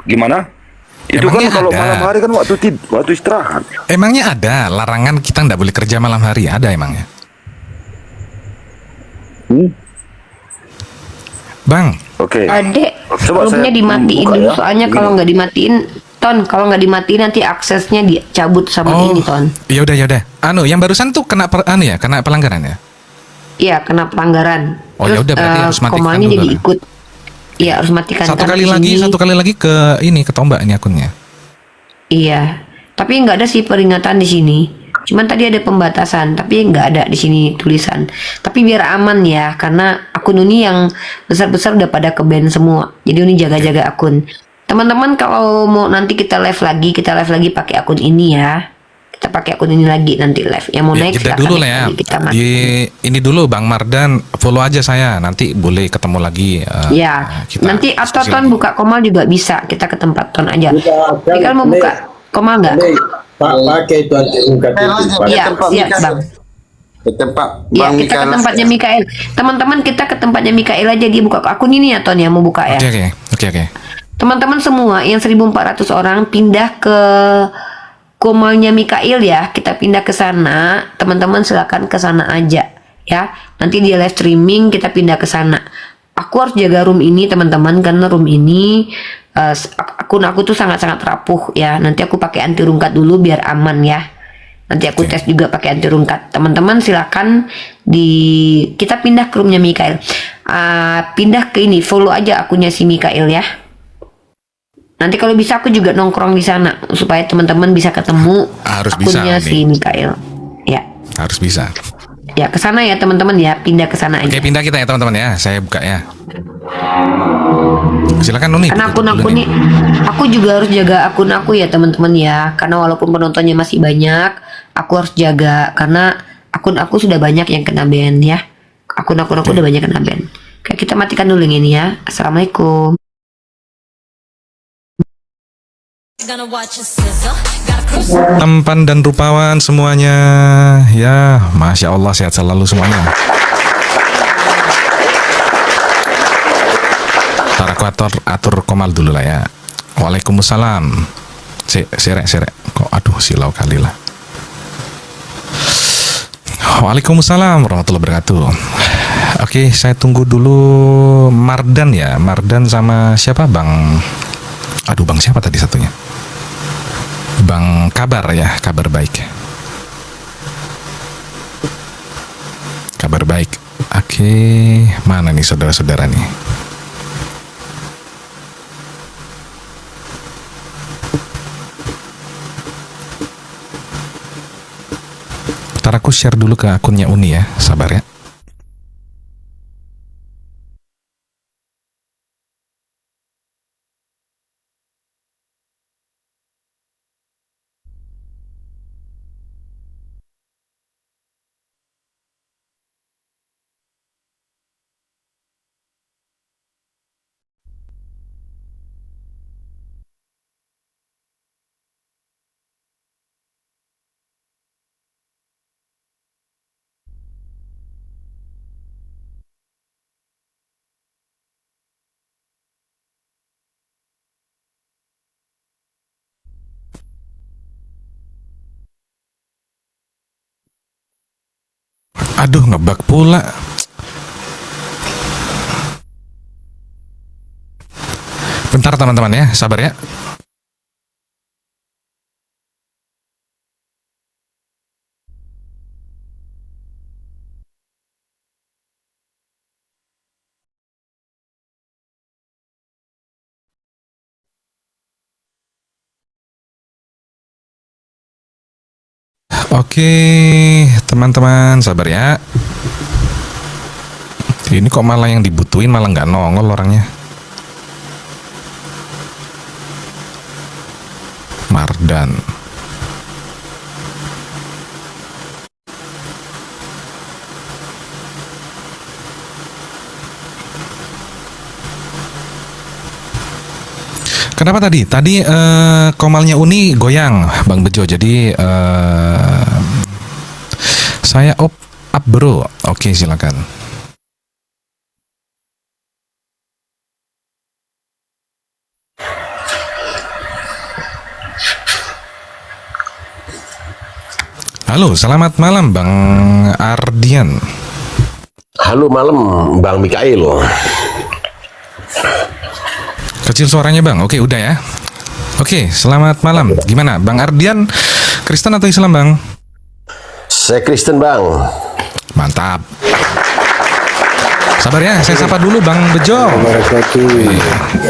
Gimana? Itu Emangnya kan kalau ada? malam hari kan waktu istirahat. Emangnya ada larangan kita nggak boleh kerja malam hari? Ada emangnya? Bang, Oke. Adek, Coba sebelumnya saya dimatiin buka dulu ya. soalnya kalau nggak dimatiin, kalau nggak dimatiin nanti aksesnya dicabut sama ini, Ton. ya udah. Yang barusan tuh kena kena pelanggaran ya? Iya, kena pelanggaran. Oh, ya udah, berarti harus matikan komalnya dulu jadi lah. ikut. Iya, harus matikan. Satu Karena kali di lagi sini- ke tombak ini akunnya. Iya, tapi nggak ada sih peringatan di sini. Cuman tadi ada pembatasan, tapi nggak ada di sini tulisan. Tapi biar aman ya, karena akun Uni yang besar-besar udah pada ke-ban semua. Jadi Uni jaga-jaga akun. Teman-teman kalau mau nanti kita live lagi pakai akun ini ya. Kita pakai akun ini lagi nanti live. Yang mau Ya, naik kita silakan dulu naik lah ya. lagi, kita masuk. Ini dulu Bang Mardan, follow aja saya. Nanti boleh ketemu lagi. Ya, kita nanti atau diskusi Ton lagi. buka Komal juga bisa. Kita ke tempat Ton aja. Bisa, Jadi kalau mau boleh. buka Komal nggak? Pak pakai itu anti ungkat itu. Pak. Iya, tempat siap Mikael. Bang. Ke tempat Iya, Bang kita ke Mikael. tempatnya Mikael. Teman-teman kita ke tempatnya Mikael aja, dia buka akun ini ya Ton ya, mau buka ya. Oke. Teman-teman semua yang 1.400 orang pindah ke Komalnya Mikael ya. Kita pindah ke sana. Teman-teman silakan ke sana aja ya. Nanti dia live streaming, kita pindah ke sana. Aku harus jaga room ini teman-teman, karena room ini akun aku tuh sangat-sangat rapuh ya. Nanti aku pakai anti rungkat dulu biar aman ya. Nanti aku tes juga pakai anti rungkat. Teman-teman silakan kita pindah ke roomnya Mikael. Pindah ke ini, follow aja akunnya si Mikael ya. Nanti kalau bisa aku juga nongkrong di sana supaya teman-teman bisa ketemu Harus bisa, akunnya Umi. si Mikael. Ya. Harus bisa. Ya, ke sana ya teman-teman ya, pindah ke sana aja. Oke, pindah kita ya teman-teman ya. Saya buka ya. Silakan Nuni. Karena tutup dulu akun-akun nih, aku juga harus jaga akun aku ya teman-teman ya. Karena walaupun penontonnya masih banyak, aku harus jaga karena akun aku sudah banyak yang kena ban ya. Akun-akun aku udah banyak kena ban. Oke, kita matikan dulu yang ini ya. Assalamualaikum. Tampan dan rupawan semuanya. Ya, Masya Allah, sehat selalu semuanya. Ntar aku atur Komal dulu lah ya. Waalaikumsalam. Serek. Kok aduh silau kali lah. Waalaikumsalam warahmatullahi wabarakatuh. Oke, saya tunggu dulu Mardan ya. Mardan sama siapa Bang? Aduh, Bang siapa tadi satunya? Bang Kabar ya, kabar baik. Kabar baik. Oke, mana nih saudara-saudara nih? Ntar aku share dulu ke akunnya Uni ya, sabar ya. Aduh, ngebug pula. Bentar teman-teman ya, sabar ya. Oke, teman-teman, sabar ya. Ini kok malah yang dibutuhin malah nggak nongol orangnya. Mardan. Kenapa tadi? Tadi Komalnya Uni goyang, Bang Bejo. Jadi saya up bro. Oke, silakan. Halo, selamat malam Bang Ardian. Halo malam Bang Mikael. Kecil suaranya Bang. Oke, udah ya. Oke, selamat malam. Gimana Bang Ardian, Kristen atau Islam Bang? Saya Kristen Bang. Mantap. Sabar ya, saya sapa dulu Bang Bejo. Wabarakatuh.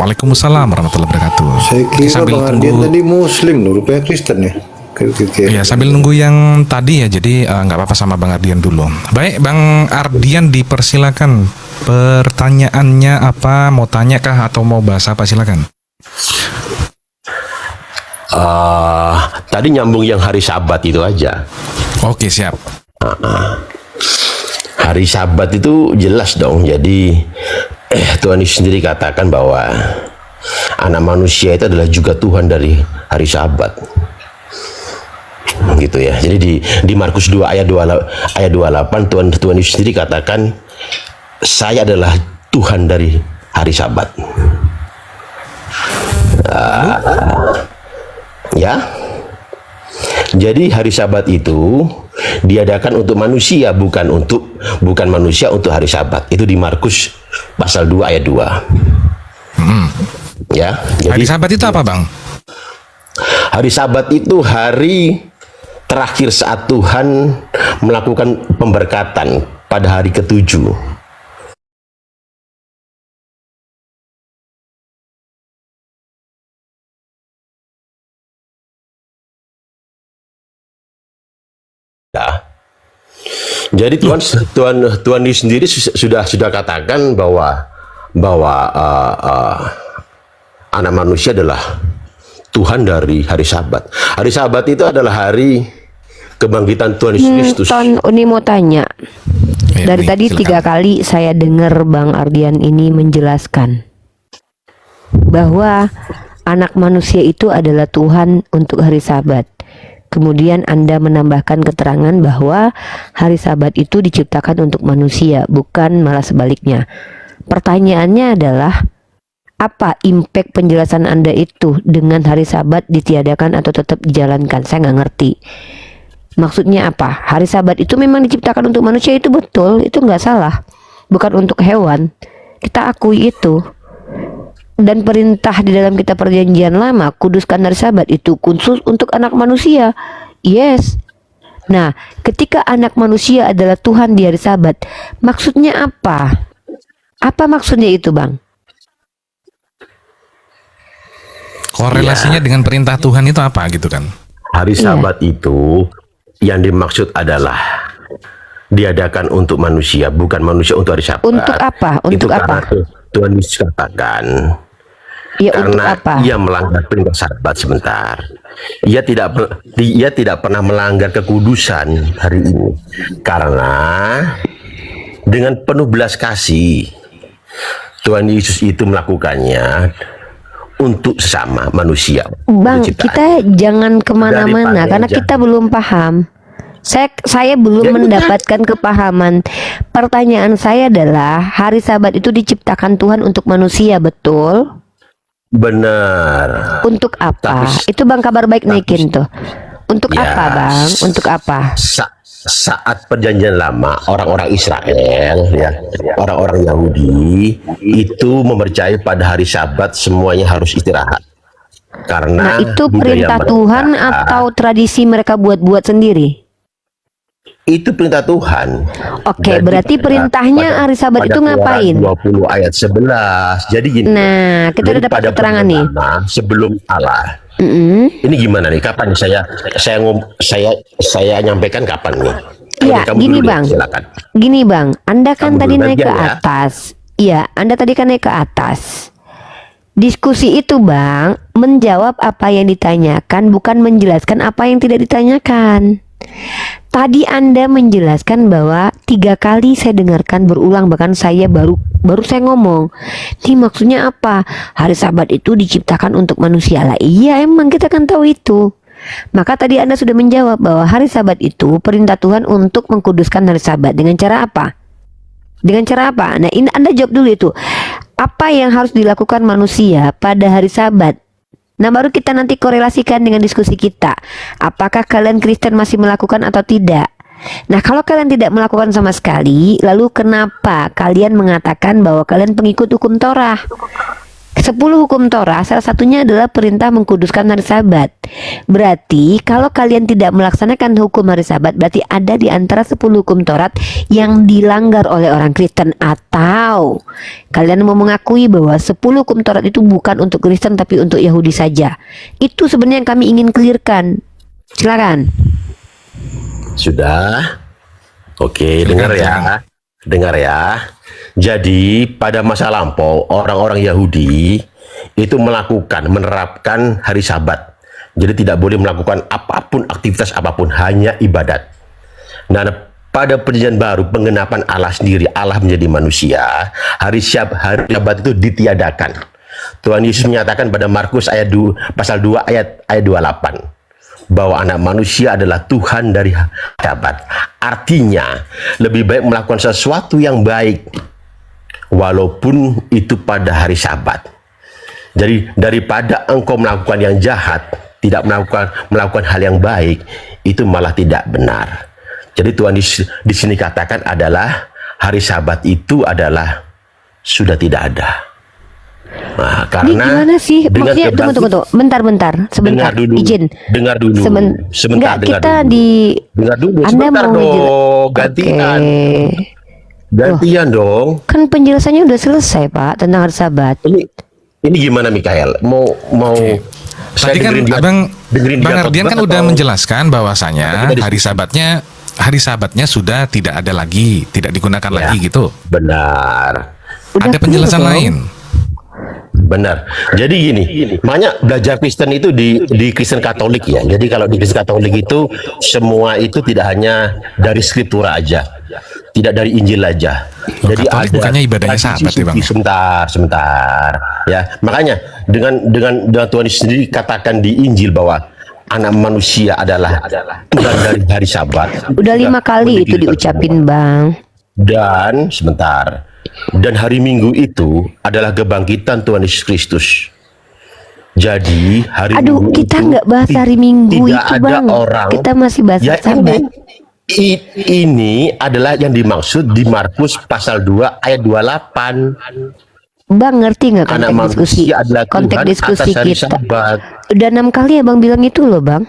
Waalaikumsalam warahmatullahi wabarakatuh. Saya Oke, kira sambil Bang Ardian tunggu. tadi Muslim loh, rupanya Kristen ya. Oke. Iya, sambil nunggu yang tadi ya, jadi nggak apa-apa sama Bang Ardian dulu. Baik, Bang Ardian dipersilakan. Pertanyaannya apa? Mau tanya kah atau mau bahas apa? Silakan. Tadi nyambung yang hari Sabat itu aja. Oke, siap. Hari Sabat itu jelas dong. Jadi Tuhan Yesus sendiri katakan bahwa anak manusia itu adalah juga Tuhan dari hari Sabat. Gitu ya. Jadi di Markus 2 ayat 28 Tuhan Yesus sendiri katakan, saya adalah Tuhan dari hari Sabat. Ya. Jadi hari Sabat itu diadakan untuk manusia, bukan manusia untuk hari Sabat. Itu di Markus pasal 2 ayat 2. Ya. Hari Jadi Sabat itu apa, Bang? hari Sabat itu hari terakhir saat Tuhan melakukan pemberkatan pada hari ke-7. Ya. Jadi Tuhan Yesus sendiri sudah katakan bahwa anak manusia adalah Tuhan dari hari Sabat. Hari Sabat itu adalah hari kebangkitan Tuhan Yesus Kristus. Ton, Uni mau tanya. Ya, Dari nih, tadi silakan. 3 kali saya dengar Bang Ardian ini menjelaskan bahwa anak manusia itu adalah Tuhan untuk hari Sabat. Kemudian Anda menambahkan keterangan bahwa hari Sabat itu diciptakan untuk manusia, bukan malah sebaliknya. Pertanyaannya adalah, apa impact penjelasan Anda itu dengan hari Sabat ditiadakan atau tetap dijalankan? Saya nggak ngerti. Maksudnya apa? Hari Sabat itu memang diciptakan untuk manusia, itu betul, itu nggak salah. Bukan untuk hewan. Kita akui itu. Dan perintah di dalam kitab perjanjian lama, kuduskan hari Sabat, itu khusus untuk anak manusia. Yes. Nah, ketika anak manusia adalah Tuhan di hari Sabat, maksudnya apa? Apa maksudnya itu, Bang? Korelasinya dengan perintah Tuhan itu apa gitu kan? Hari Sabat itu yang dimaksud adalah diadakan untuk manusia, bukan manusia untuk hari Sabat. Untuk apa? Untuk itu apa? karena Tuhan Yesus katakan, Ya, untuk karena apa? ia melanggar perintah Sabat sebentar. Ia tidak pernah melanggar kekudusan hari ini, karena dengan penuh belas kasih Tuhan Yesus itu melakukannya untuk sesama manusia. Bang, Penciptaan. kita jangan kemana-mana Daripada karena aja. kita belum paham. Saya belum Ya, mendapatkan kepahaman. Pertanyaan saya adalah, hari Sabat itu diciptakan Tuhan untuk manusia, betul? Benar. Untuk apa? Tapi- Itu Bang Kabar Baik naikin tuh. Untuk Ya, apa, Bang? Untuk apa? Saat perjanjian lama, orang-orang Israel, ya, orang-orang Yahudi itu mempercayai pada hari Sabat semuanya harus istirahat. Nah, Karena itu budaya perintah mereka, Tuhan atau tradisi mereka buat-buat sendiri? itu perintah Tuhan. Oke, Jadi berarti perintahnya hari Sabat pada itu ngapain? Keluaran 20 ayat 11. Jadi gini. Nah, kita udah dapat pada keterangan nih. perjanjian lama, sebelum Allah. Mm-mm. Ini gimana nih? Kapan saya nyampaikan kapan nih? Iya, Kamu gini dulu deh, Bang. silakan. Gini Bang, Anda kan Kamu tadi dulu naik ke bagian ya. atas. Iya, Anda tadi kan naik ke atas. Diskusi itu Bang, menjawab apa yang ditanyakan, bukan menjelaskan apa yang tidak ditanyakan. Tadi Anda menjelaskan bahwa 3 kali saya dengarkan berulang, bahkan saya baru saya ngomong. Ini maksudnya apa? Hari Sabat itu diciptakan untuk manusia lah. Iya, emang kita kan tahu itu. Maka tadi Anda sudah menjawab bahwa hari Sabat itu perintah Tuhan untuk mengkuduskan hari Sabat. Dengan cara apa? Dengan cara apa? Nah, ini Anda jawab dulu itu. Apa yang harus dilakukan manusia pada hari Sabat? Nah, baru kita nanti korelasikan dengan diskusi kita. Apakah kalian Kristen masih melakukan atau tidak? Nah, kalau kalian tidak melakukan sama sekali, lalu kenapa kalian mengatakan bahwa kalian pengikut hukum Torah? 10 hukum Torah salah satunya adalah perintah mengkuduskan hari Sabat. Berarti kalau kalian tidak melaksanakan hukum hari Sabat, berarti ada di antara 10 hukum Taurat yang dilanggar oleh orang Kristen, atau kalian mau mengakui bahwa 10 hukum Taurat itu bukan untuk Kristen tapi untuk Yahudi saja. Itu sebenarnya yang kami ingin clearkan. Silakan. Sudah. Oke, dengar ya. Dengar ya. Jadi pada masa lampau orang-orang Yahudi itu menerapkan hari Sabat. Jadi tidak boleh melakukan apapun, aktivitas apapun, hanya ibadat. Nah, pada perjanjian baru pengenapan Allah sendiri, Allah menjadi manusia, hari Sabat itu ditiadakan. Tuhan Yesus menyatakan pada Markus pasal 2 ayat 28 bahwa anak manusia adalah Tuhan dari Sabat. Artinya lebih baik melakukan sesuatu yang baik walaupun itu pada hari Sabat. Jadi daripada engkau melakukan yang jahat, tidak melakukan hal yang baik, itu malah tidak benar. Jadi Tuhan di sini katakan adalah hari Sabat itu adalah sudah tidak ada. Nah, Ini gimana sih? Maksudnya tunggu. Bentar. Sebentar. Izin. Dengar dulu. Sebentar. Enggak, dengar kita dulu. Dengar dulu. Anda Sebentar mau dong. Gantian. Oke. Gantian dong. Kan penjelasannya udah selesai, Pak, tentang hari Sabat. Ini gimana, Mikael? Mau saya Tadi kan dengerin dia- Bang dengerin dia Ardian kan khotbah udah atau- menjelaskan bahwasanya Atau kita hari Sabatnya sudah tidak ada lagi, tidak digunakan Ya. lagi gitu. Benar. Udah Ada penjelasan clear, lain. Benar. Jadi gini, banyak belajar Kristen itu di Kristen Katolik ya. Jadi kalau di Kristen Katolik itu semua itu tidak hanya dari Skriptura aja, tidak dari Injil aja. Loh, Jadi Katolik ada bukannya ibadahnya tradisi Sabat ya, Bang? suci. Sebentar. Ya, makanya dengan Tuhan Yesus sendiri katakan di Injil bahwa anak manusia adalah Tuhan dari hari Sabat. Udah 5 kali itu diucapin, Bang. Dan sebentar. Dan hari Minggu itu adalah kebangkitan Tuhan Yesus Kristus. Jadi hari Aduh, Minggu kita itu nggak bahas hari Minggu tidak itu, ada Bang. orang. Kita masih bahas Ya, Sabat. ini adalah yang dimaksud di Markus pasal 2 ayat 28. Bang, ngerti nggak Anak konteks diskusi? manusia adalah Konteks Tuhan diskusi atas hari kita. Sabat. Udah 6 kali Abang bilang itu loh, Bang.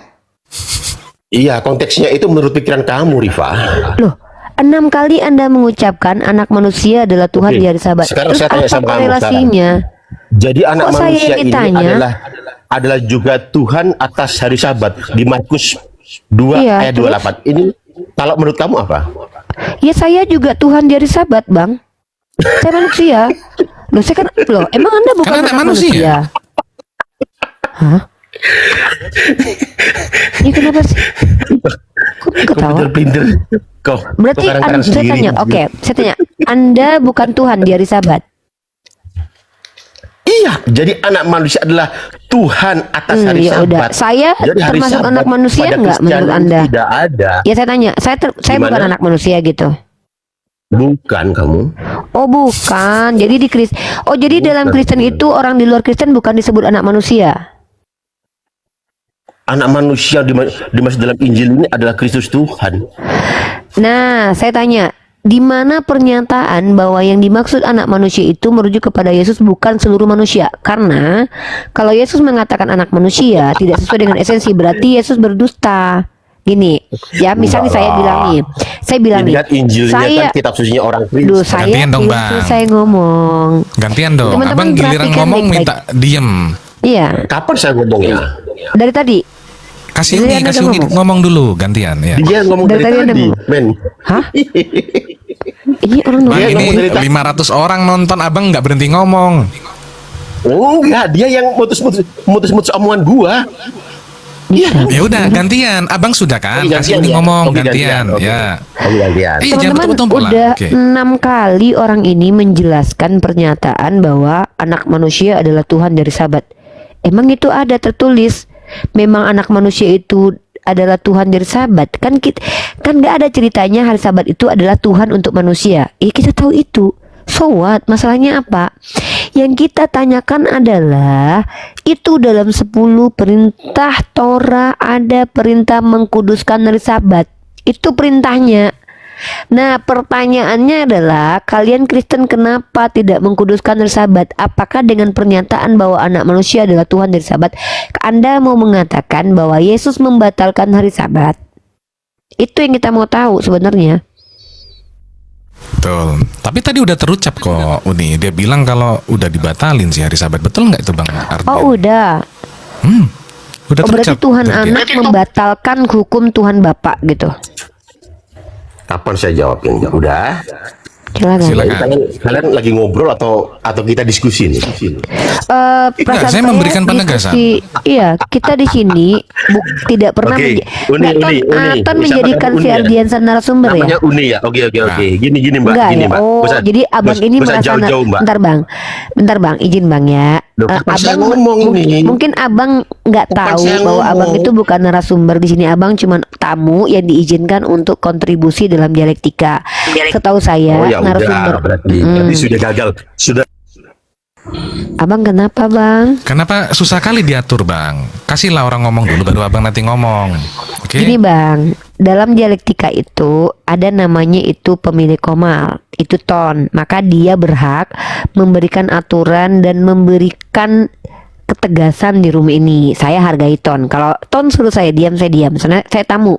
Iya, konteksnya itu menurut pikiran kamu, Rifa. Loh, 6 kali Anda mengucapkan anak manusia adalah Tuhan Oke, di hari Sabat. sekarang Terus saya tanya apa sama kamu korelasinya? Jadi anak Kok saya manusia yang ini ditanya? adalah juga Tuhan atas hari Sabat di Markus 2 Iya, ayat terus? 28. Ini kalau menurut kamu apa? Ya saya juga Tuhan di hari Sabat, Bang. Saya manusia. Loh, saya kan emang Anda bukan Kan anak anak manusia. manusia? Hah? Ini kenapa sih? Kok ketawa? Pinter-pinter. Kau Berarti kadang-kadang saya sendiri. tanya, saya tanya, Anda bukan Tuhan di hari Sabat? Iya, jadi anak manusia adalah Tuhan atas hari Ya udah, Sabat. saya Jadi hari termasuk Sabat anak manusia pada nggak menurut Kristiani Anda? Tidak ada. Ya saya tanya, saya bukan Gimana? anak manusia gitu. Bukan kamu. Oh bukan, jadi jadi dalam Kristen itu orang di luar Kristen bukan disebut anak manusia. Anak manusia dimaksud dalam Injil ini adalah Kristus Tuhan. Nah, saya tanya, di mana pernyataan bahwa yang dimaksud anak manusia itu merujuk kepada Yesus bukan seluruh manusia? Karena kalau Yesus mengatakan anak manusia tidak sesuai dengan esensi, berarti Yesus berdusta. Gini, ya misalnya saya bilang Ini nih, kan Injilnya saya, kan kitab sucinya orang duh, Kristen. saya Gantian dong, belum Bang. selesai ngomong. Gantian dong. Teman-teman Abang giliran perhatikan ngomong baik-baik. minta diem. Iya, Kapan saya ngomongnya? dari tadi. Kasih Jadi Uni, Anda kasih Uni ngomong. ngomong dulu gantian ya. Dia ngomong Dari dari tadi Anda tadi, ngomong. men. Hah? Ini orang Bang, Dia ini ngomong dari tadi. 500 orang nonton, abang nggak berhenti ngomong. Oh enggak, dia yang mutus omongan gua. Iya. Ya udah gantian, abang sudah kan? Oke, Kasih gantian Uni ya? ngomong Oke, gantian, oke. ya. Oke, gantian. Iya jangan Teman-teman, tumpul-tumpul lah. udah Oke. 6 kali orang ini menjelaskan pernyataan bahwa anak manusia adalah Tuhan dari Sabat. Emang itu ada tertulis? Memang anak manusia itu adalah Tuhan dari Sabat? Kan nggak ada ceritanya hari Sabat itu adalah Tuhan untuk manusia. Kita tahu itu. So what? Masalahnya apa? Yang kita tanyakan adalah itu dalam 10 perintah Torah ada perintah mengkuduskan hari Sabat. Itu perintahnya. Nah, pertanyaannya adalah kalian Kristen kenapa tidak mengkuduskan hari Sabat? Apakah dengan pernyataan bahwa anak manusia adalah Tuhan dari Sabat, Anda mau mengatakan bahwa Yesus membatalkan hari Sabat? Itu yang kita mau tahu sebenarnya. Betul. Tapi tadi udah terucap kok Uni. Dia bilang kalau udah dibatalin sih hari Sabat. Betul nggak itu Bang Ardian? Oh, udah. Udah Oh, berarti terucap. Tuhan Berarti. anak membatalkan hukum Tuhan Bapak gitu. Kapan saya jawabin? Udah. Silakan. Silakan. Kalian lagi ngobrol atau kita diskusi nih? Perasaan saya memberikan penegasan. Iya, kita di sini tidak pernah Oke, Uni. Ton Bisa menjadikan pakai si Uni ya? Ardiansa narasumber ya. Namanya Uni ya? Oke. Gini Mbak. Enggak Gini ya. Mbak. Oh, Bisa- jadi abang bisa- ini bisa merasa jauh-jauh Mbak. Bentar bang, izin bang ya. Loh, kapan saya ngomong ini? Mungkin abang nggak Kapan tahu saya bahwa ngomong? abang itu bukan narasumber di sini. Abang cuma tamu yang diizinkan untuk kontribusi dalam dialektika. Setahu saya Oh ya narasumber. udah, berarti sudah gagal. Sudah. Abang kenapa bang? Kenapa susah kali diatur Bang? Kasihlah orang ngomong dulu baru Abang nanti ngomong. Oke. Gini bang, dalam dialektika itu ada namanya itu pemilik komal, itu ton. Maka dia berhak memberikan aturan dan memberikan ketegasan di room ini. Saya hargai ton. Kalau ton suruh saya diam, saya diam. Soalnya saya tamu.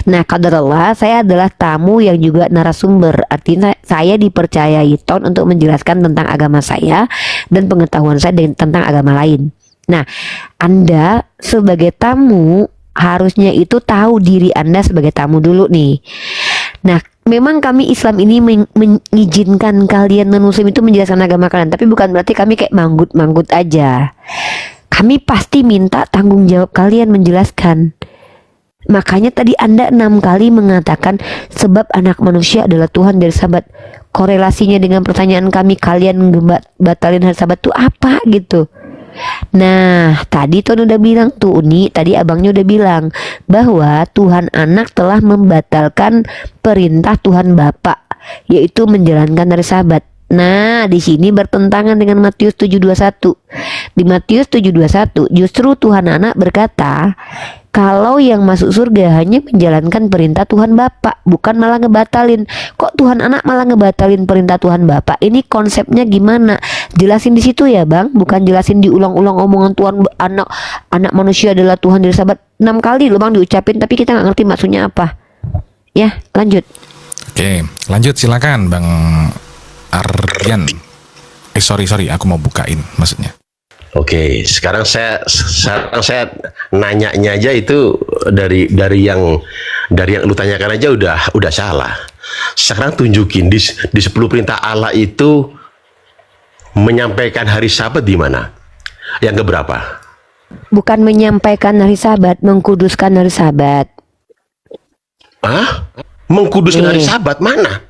Nah, qadarullah, saya adalah tamu yang juga narasumber. Artinya saya dipercayai ton untuk menjelaskan tentang agama saya dan pengetahuan saya tentang agama lain. Nah, Anda sebagai tamu harusnya itu tahu diri Anda sebagai tamu dulu nih. Nah, memang kami Islam ini mengizinkan kalian non-muslim itu menjelaskan agama kalian, tapi bukan berarti kami kayak manggut-manggut aja. Kami pasti minta tanggung jawab kalian menjelaskan. Makanya tadi Anda 6 kali mengatakan sebab anak manusia adalah Tuhan dari Sabat. Korelasinya dengan pertanyaan kami, kalian batalin hari Sabat itu apa gitu. Nah, tadi Ton udah bilang tuh Uni, tadi abangnya udah bilang bahwa Tuhan anak telah membatalkan perintah Tuhan Bapa, yaitu menjalankan hari Sabat. Nah, di sini bertentangan dengan Matius 7:21. Di Matius 7:21 justru Tuhan anak berkata, kalau yang masuk surga hanya menjalankan perintah Tuhan Bapa, bukan malah ngebatalin. Kok Tuhan anak malah ngebatalin perintah Tuhan Bapa? Ini konsepnya gimana? Jelasin di situ ya, Bang. Bukan jelasin diulang-ulang omongan Tuhan anak manusia adalah Tuhan dari Sabat. 6 kali loh Bang diucapin, tapi kita nggak ngerti maksudnya apa. Ya, lanjut. Oke, lanjut silakan Bang Ardian. Sorry, aku mau bukain maksudnya. Oke, sekarang saya nanyanya aja itu dari yang lu tanyakan aja udah salah. Sekarang tunjukin di 10 perintah Allah itu menyampaikan hari Sabat di mana? Yang keberapa? Bukan menyampaikan hari Sabat, mengkuduskan hari Sabat. Hah? Mengkuduskan hari Sabat mana?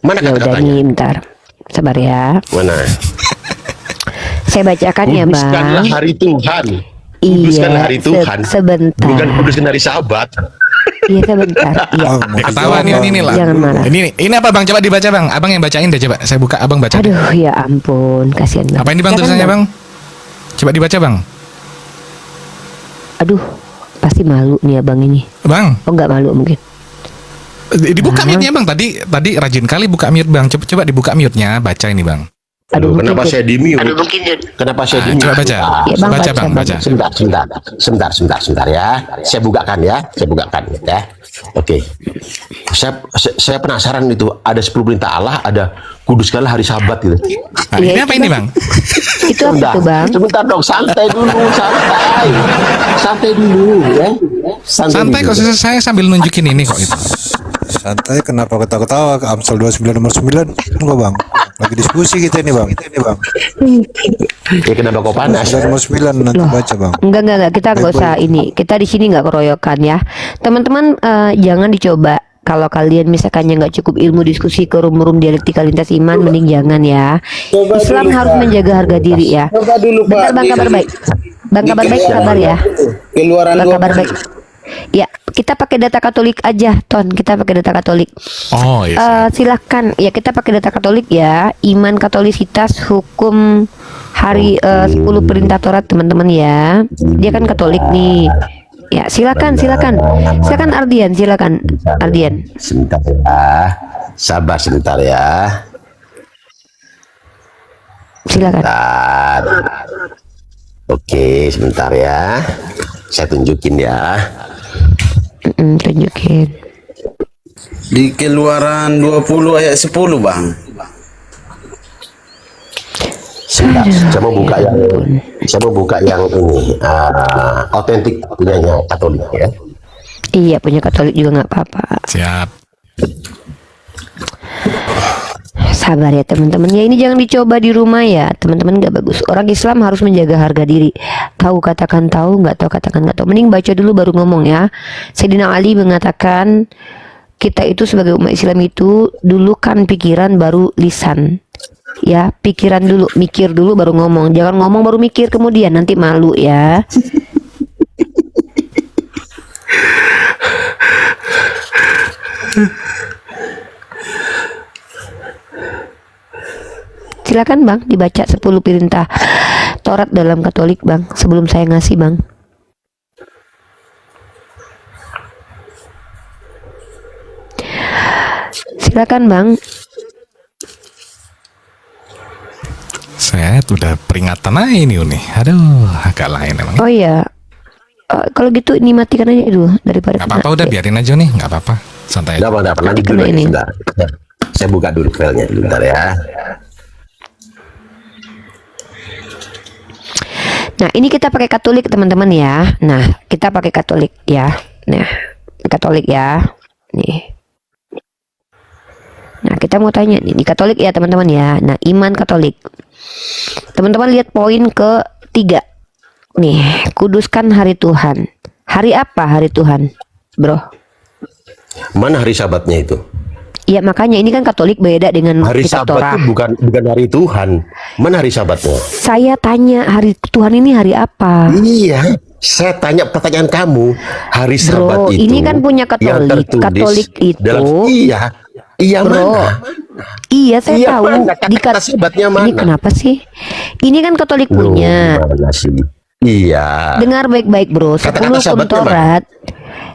Mana Ya udah kata-katanya? nih, bentar. Sabar ya. Mana? Saya bacakan ya, Kuduskanlah Bang. hari Tuhan. Kuduskan Iya, hari Tuhan. sebentar. Bukan kuduskan hari Sabat. Iya, sebentar. Iya. Ketawa nih lah. Jangan marah. Ini apa Bang? Coba dibaca Bang. Abang yang bacain deh coba. Saya buka, Abang baca. deh. Aduh, ya ampun, kasihan banget. Apa ini Bang Jangan, tulisannya Bang? Coba dibaca Bang. Aduh, pasti malu nih abang ini. Bang, Oh, nggak malu mungkin. dibuka mute-nya Bang. Tadi rajin kali buka mute Bang. Coba dibuka mute-nya, baca ini Bang. Aduh, mungkin Kenapa Jun. saya di mute? Kenapa saya di mute? Coba baca. Ya, Bang, Baca baca, Bang, Bang. baca. Sebentar ya. Saya bukakan ya. Oke. Saya penasaran itu ada 10 perintah Allah, ada kuduskanlah hari Sabat gitu. Nah, Iya, ini itu apa ini Bang? Itu apa tuh, Bang? Sebentar dong, santai dulu, santai dulu ya. Santai dulu. kok, saya sambil nunjukin ini kok itu. Santai, kenapa ketawa-ketawa? Amsal 29 nomor 9 kan kok Bang? Lagi diskusi kita ini Bang. Ya kenapa kok panas? 29 nomor 9 nanti baca Bang. Enggak, kita nggak usah ini. Kita di sini nggak keroyokan ya. Teman-teman, jangan dicoba. Kalau kalian misalkan yang nggak cukup ilmu diskusi ke room-room dialektika lintas iman, mending jangan ya. Islam harus menjaga harga diri ya. Coba dulu Bentar, Pak. Bang, kabar baik. Bang, kabar baik, sabar ya. Keluaran Bang, kabar 12. baik. Ya, kita pakai data Katolik aja, Ton. Kita pakai data Katolik. Oh iya. Silakan ya, kita pakai data Katolik ya. Iman Katolisitas hukum hari 10 perintah Taurat teman-teman ya. Dia kan Katolik nih. Ya, silakan, silakan. Silakan Ardian, silakan Ardian. Sebentar ya. Sabar sebentar ya. Silakan. Bentar. Oke, sebentar ya. Saya tunjukin ya. Tunjukin. Di Keluaran 20 ayat 10, Bang. Sebentar, saya mau buka yang ini, otentik punyanya Katolik ya. Iya, punya Katolik juga nggak apa-apa. Siap. Sabar ya teman-teman. Ya ini jangan dicoba di rumah ya teman-teman, nggak bagus. Orang Islam harus menjaga harga diri. Tahu katakan tahu, nggak tahu katakan nggak tahu. Mending baca dulu baru ngomong ya. Sayyidina Ali mengatakan kita itu sebagai umat Islam itu dulu kan pikiran baru lisan. Ya, pikiran dulu, mikir dulu baru ngomong. Jangan ngomong baru mikir kemudian, nanti malu ya. Silakan Bang, dibaca 10 perintah Taurat dalam Katolik Bang, sebelum saya ngasih Bang. Silakan Bang. Saya udah peringatan aja ini nih. Aduh, agak lain emang. Oh iya. Kalau gitu ini matikan aja dulu daripada Gak apa-apa, udah biarin aja nih, nggak apa-apa. Santai aja. Enggak apa-apa, nanti Kena dulu ini. sebentar. Saya buka dulu filenya sebentar ya. Nah, ini kita pakai Katolik teman-teman ya. Nah, kita pakai Katolik ya. Nah, Katolik ya. Nih. Nah, kita mau tanya nih, di Katolik ya teman-teman ya. Nah, iman Katolik. Teman-teman lihat poin ke-3. Nih, kuduskan hari Tuhan. Hari apa hari Tuhan, Bro? Mana hari Sabatnya itu? Ya makanya ini kan Katolik beda dengan Hari kitab Sabat Torah. itu bukan hari Tuhan. Mana hari Sabatnya? Saya tanya hari Tuhan ini hari apa? Iya, saya tanya pertanyaan kamu. Hari Sabat Bro, itu. ini kan punya yang Katolik. tertulis Katolik itu. Iya Bro, mana? iya saya Iya, tahu. mana? Kata Sabatnya Ini mana? kenapa sih? Ini kan Katolik Loh, punya. mana sih? Iya. Dengar baik-baik Bro. 10 Kata-kata hukum Sabatnya Taurat.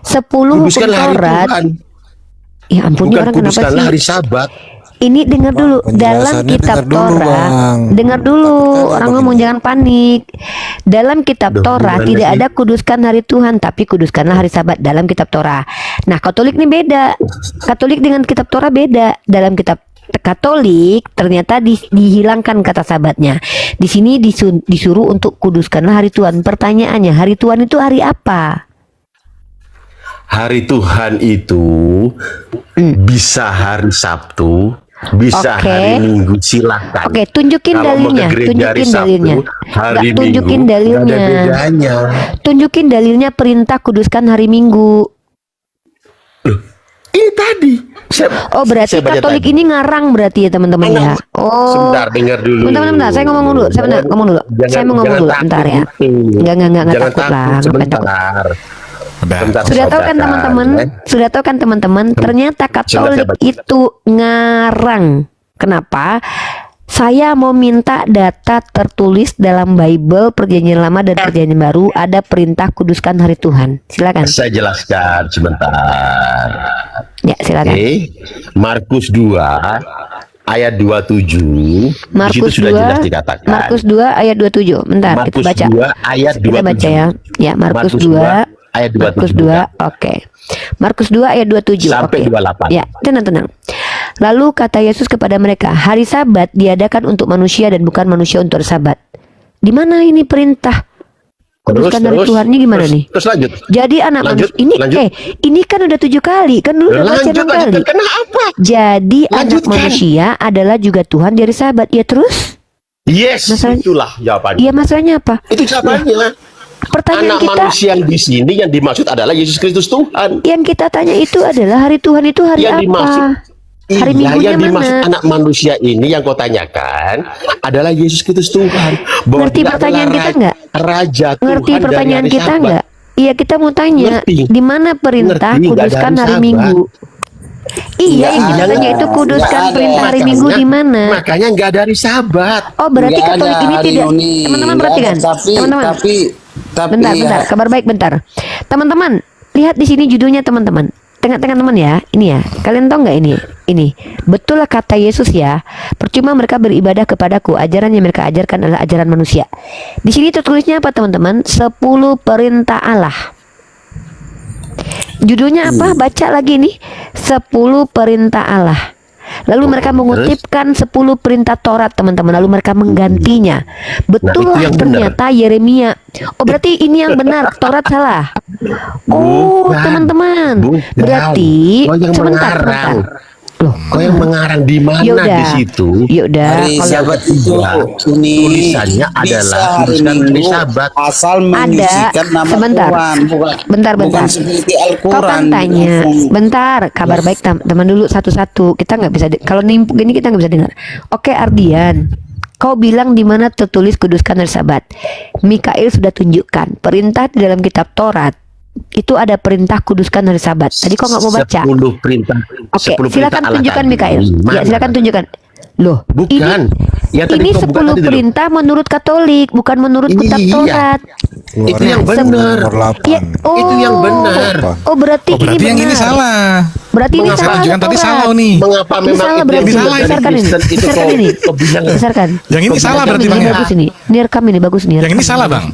10 hukum Kuduskanlah hari Taurat. Tuhan. Ya ampun, ini Bukan orang kenapa kuduskanlah sih? hari Sabat. Ini dengar dulu dalam penjelasannya kitab dengar dulu, Torah. Bang. Dengar dulu, Katakan orang apa ngomong ini? jangan panik. Dalam kitab Duh, Torah gimana tidak sih? ada kuduskan hari Tuhan, tapi kuduskanlah hari Sabat dalam kitab Torah. Nah, Katolik ini beda. Katolik dengan kitab Torah beda. Dalam kitab Katolik ternyata dihilangkan kata Sabatnya. Di sini disuruh untuk kuduskanlah hari Tuhan. Pertanyaannya, hari Tuhan itu hari apa? Hari Tuhan itu bisa hari Sabtu, bisa Oke. hari Minggu, silakan. Oke, tunjukin Kalau mau dalilnya, ke gereja hari tunjukin Sabtu, dalilnya. hari Nggak, tunjukin Minggu, dalilnya. nggak ada bedanya. Tunjukin dalilnya perintah kuduskan hari Minggu. Ini tadi. Oh, berarti saya baca Katolik tadi. ini ngarang berarti ya teman-teman ya. Oh. Sebentar, dengar dulu. Bentar, saya ngomong dulu. Ngomong dulu. Saya mau ngomong dulu, bentar ya. Enggak Jangan takut lah, takut, ngapain takut. sebentar. Udah. Sebentar, Sudah saya tahu kan bacakan, teman-teman? ya. Sudah tahu kan teman-teman? Ternyata Katolik baca. itu ngarang. Kenapa? Saya mau minta data tertulis dalam Bible Perjanjian Lama dan Perjanjian Baru ada perintah kuduskan hari Tuhan. Silakan. Saya jelaskan sebentar. Ya, silakan. Oke. Markus 2 ayat 27. Di situ Markus sudah 2 jelas dikatakan. Markus 2 ayat 27. Bentar, kita Markus baca. 2 ayat 27. Kita baca ya. Ya, Markus 2 ayat 27. Markus 2, oke. Markus 2 ayat 27. Sampai oke. 28. Ya, tenang. Lalu kata Yesus kepada mereka, hari Sabat diadakan untuk manusia dan bukan manusia untuk Sabat. Di mana ini perintah? Kuduskan hari Tuhan ini gimana nih? Terus lanjut. Jadi anak Lanjut, manusia ini lanjut. ini kan udah 7 kali, kan dulu udah baca 6 kali. Lanjut. Kenapa? Jadi anak Lanjutkan. manusia adalah juga Tuhan dari Sabat. Ya terus? Yes, Masalah- itulah jawabannya. Iya, masalahnya apa? Itu jawabannya. Pertanyaan Anak kita manusia yang di sini yang dimaksud adalah Yesus Kristus Tuhan. yang kita tanya itu adalah hari Tuhan itu hari Yang apa? dimaksud- Hari Iya, Minggunya yang dimaksud mana? anak manusia ini yang kau tanyakan adalah Yesus Kristus Tuhan. Bahwa Ngerti dia pertanyaan adalah kita nggak? Raja Tuhan Ngerti dari pertanyaan hari kita Sabat. nggak? Iya, kita mau tanya Ngerti. di mana perintah Ngerti, nggak ada kuduskan hari hari Sabat. Minggu? Iya, yang Nggak kita ada. tanya itu kuduskan Nggak ada. perintah hari Makanya- Minggu di mana? Makanya nggak ada hari Sabat. Oh, berarti Nggak Katolik ada ini hari tidak. Yuni. Teman-teman Nggak perhatikan. ada. Teman-teman. Tapi Tapi Bentar, ya, bentar. Kabar baik bentar. Teman-teman, lihat di sini judulnya teman-teman. Tengah-tengah teman ya. Ini ya. Kalian tahu nggak ini? Ini. Betul lah kata Yesus ya. Percuma mereka beribadah kepadaku. Ajaran yang mereka ajarkan adalah ajaran manusia. Di sini tertulisnya apa teman-teman? 10 perintah Allah. Judulnya apa? Baca lagi nih. 10 perintah Allah. Lalu mereka mengutipkan 10 perintah Taurat teman-teman. Lalu mereka menggantinya. Betul itu lah yang benar. ternyata Yeremia. Oh berarti ini yang benar. Taurat salah. Oh Bukan. teman-teman. Bukan. Berarti Kau yang sebentar. mengarang. Loh, Kau yang mengarang di mana Yaudah. di situ? Yaudah. hari Kalau Sabat itu ini Tulisannya bisa adalah hari tuliskan hari Minggu Sabat. asal ada. menyucikan nama Sebentar. Tuhan, Bentar. bukan seperti Kau Al-Quran. kan tanya, bentar, kabar baik teman dulu satu-satu. Kita nggak bisa, kalau nimpuk gini kita nggak bisa dengar. Oke Ardian, kau bilang di mana tertulis kuduskan hari Sabat. Mikail sudah tunjukkan perintah di dalam kitab Taurat itu ada perintah kuduskan hari Sabat. Tadi kau nggak mau baca. 10 perintah. Oke, 10 perintah silakan Allah tunjukkan tadi. Mikail. Ya, Mana? silakan tunjukkan. Loh, Bukan. Yang tadi ini kau buka 10 tadi dulu. perintah menurut Katolik, bukan menurut kitab Iya. Taurat. Itu yang Keluaran benar. nomor 8. Ya, Itu yang benar. Oh, berarti, Oh, berarti yang ini benar. salah. Berarti ini Mengapa? salah. Saya tunjukkan tadi Taurat. salah nih. Mengapa Ini memang salah itu berarti. Ini salah ini. Besarkan ini. Kristen itu Besarkan kau- ini. kau bilang Besarkan. Yang ini Kau salah bilang berarti Ini bang ya. bagus ini. Ini rekam ini bagus nih. Yang ini rekam salah bang.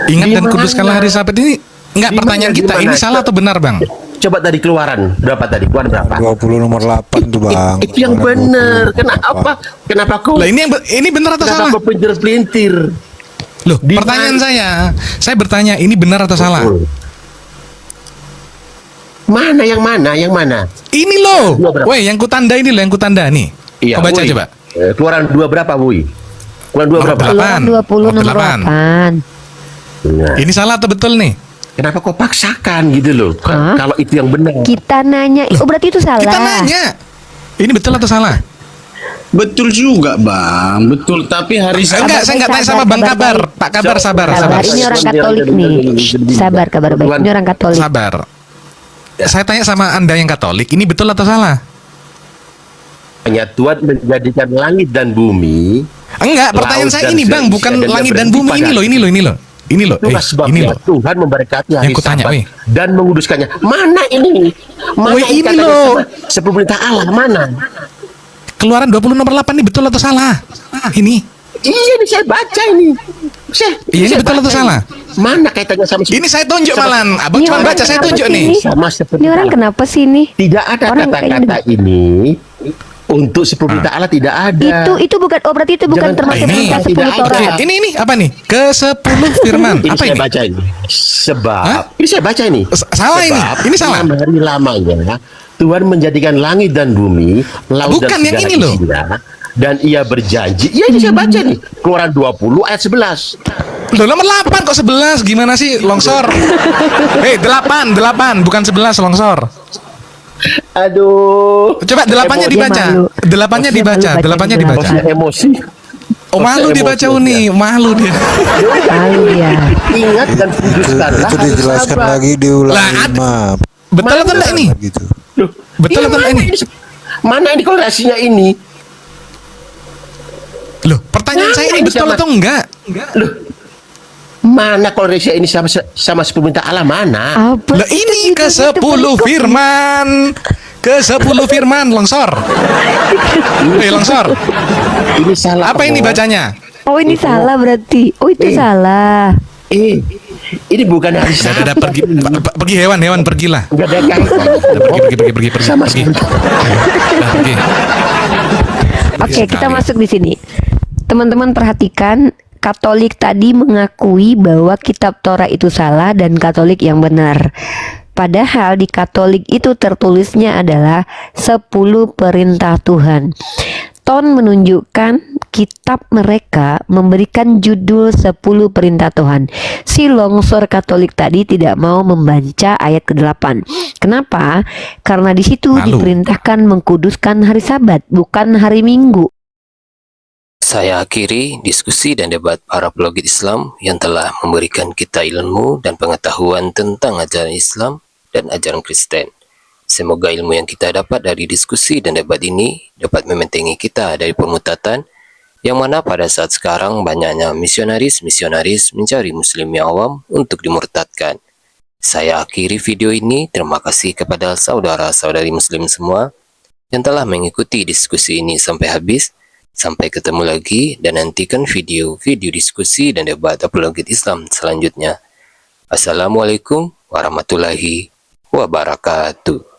Ingat Di dan mana? kuduskanlah hari Sabat ini. Enggak, Di pertanyaan mana? kita Di ini mana? salah atau benar bang? Coba tadi keluaran berapa tadi? Keluaran berapa? 20 nomor 8 tuh bang. Itu yang Keluaran 20 benar. nomor Kenapa? 8. Kenapa kau? Lah ini benar atau Kenapa salah? kau pelintir-pelintir? Loh, Di pertanyaan mana? saya bertanya ini benar atau salah? Mana yang mana? Yang mana? Ini loh. Dua berapa? Woi, yang kutanda ini loh, yang kutanda nih. Kau baca Woi. coba. Keluaran 2 berapa, Woi? Keluaran 2 Nomor berapa? delapan. Keluaran 20 Nomor nomor 8. 8. Nah, Ini salah atau betul nih? kenapa kau paksakan gitu loh? Hah? Kalau itu yang benar. Kita nanya. Oh, berarti itu salah. Kita nanya. Ini betul atau salah? Betul juga bang, betul. Tapi hari Enggak, Sabat saya enggak tanya sabar, sama Bang kabar Kabar. baik. Pak Kabar sabar, Sabar, sabar. ini orang Katolik nih. Sabar, kabar baik. Ini orang Katolik. Sabar. Saya tanya sama Anda yang Katolik, ini betul atau salah? Hanya Tuhan menjadikan langit dan bumi. Enggak, pertanyaan Laut saya dan ini Bang, seisi, bukan dan dia langit dan berhenti bumi. Ini pada loh, ini loh, ini loh. Ini loh, Itulah ini sebabnya loh. Tuhan memberkati hari Yang kutanya, Sabat weh. dan menguduskannya. Mana ini? Mana Weh, ini katanya loh. 10 perintah Allah mana? Keluaran 20 nomor 8 ini betul atau salah? Ini. Iya ini saya baca ini. Iya, ini saya betul baca atau salah? Mana kaitannya sama Ini saya tunjuk malan. Abang Ini cuma orang baca, saya kenapa tunjuk sih nih. ini? sama seperti Ini orang kenapa sih ini? tidak ada Orang kata-kata kayaknya ini untuk 10 perintah Allah tidak ada. Itu bukan. Oh, berarti itu bukan Jangan- termasuk Ini. perintah 10 Tidak ada. Taurat. Oke, ini apa nih? Ke-10 firman. Ini Apa saya ini? baca ini. Sebab Hah? ini saya baca ini. Salah ini. Sebab Ini salah. 6 hari lamanya Tuhan menjadikan langit dan bumi, laut Bukan dan yang segala ini loh. isinya, dan ia berjanji. Iya ini saya baca nih. Keluaran 20 ayat 11. Loh, nomor 8 kok 11? Gimana sih longsor? 8, bukan 11 longsor. Aduh. Coba 8-nya Emosi. dibaca. malu. 8-nya Dia dibaca, malu baca 8-nya di dibaca. Emosi, emosi. Oh, malu Emosi, dibaca emosi. Uni, malu dia. Malu dia. Ingat dan kuduskanlah Itu hari dijelaskan Sabat. lagi di ulang Lah, 5. Betul atau enggak ini? Gitu. Loh, Betul iya, atau enggak mana ini? Mana ini korelasinya ini? Loh, pertanyaan saya ini betul atau enggak? Loh, mana korelasinya ini sama 10 perintah Allah mana? Apa? Lah, ini ke-10 firman. Ke-10 firman longsor. Longsor. Ini salah. Apa ini bacanya? Oh, ini salah berarti. Oh, itu salah. Ini bukan hari Sabat. Ada pergi hewan pergilah. Enggak ada kaitan. Pergi. Sama pergi. 10. Dah, pergi. Oke, kita Sekali. masuk di sini. Teman-teman perhatikan, Katolik tadi mengakui bahwa kitab Torah itu salah dan Katolik yang benar. Padahal di Katolik itu tertulisnya adalah 10 perintah Tuhan. Ton menunjukkan kitab mereka memberikan judul 10 perintah Tuhan. Si longsor Katolik tadi tidak mau membaca ayat ke-8. Kenapa? Karena di situ Malu. diperintahkan mengkuduskan hari Sabat, bukan hari Minggu. Saya akhiri diskusi dan debat para pelogit Islam yang telah memberikan kita ilmu dan pengetahuan tentang ajaran Islam dan ajaran Kristen. Semoga ilmu yang kita dapat dari diskusi dan debat ini dapat membentengi kita dari pemutatan Yang mana pada saat sekarang banyaknya misionaris-misionaris mencari muslim yang awam untuk dimurtadkan. Saya akhiri video ini. Terima kasih kepada saudara-saudari muslim semua yang telah mengikuti diskusi ini sampai habis. Sampai ketemu lagi dan nantikan video-video diskusi dan debat apologet Islam selanjutnya. Assalamualaikum warahmatullahi wabarakatuh.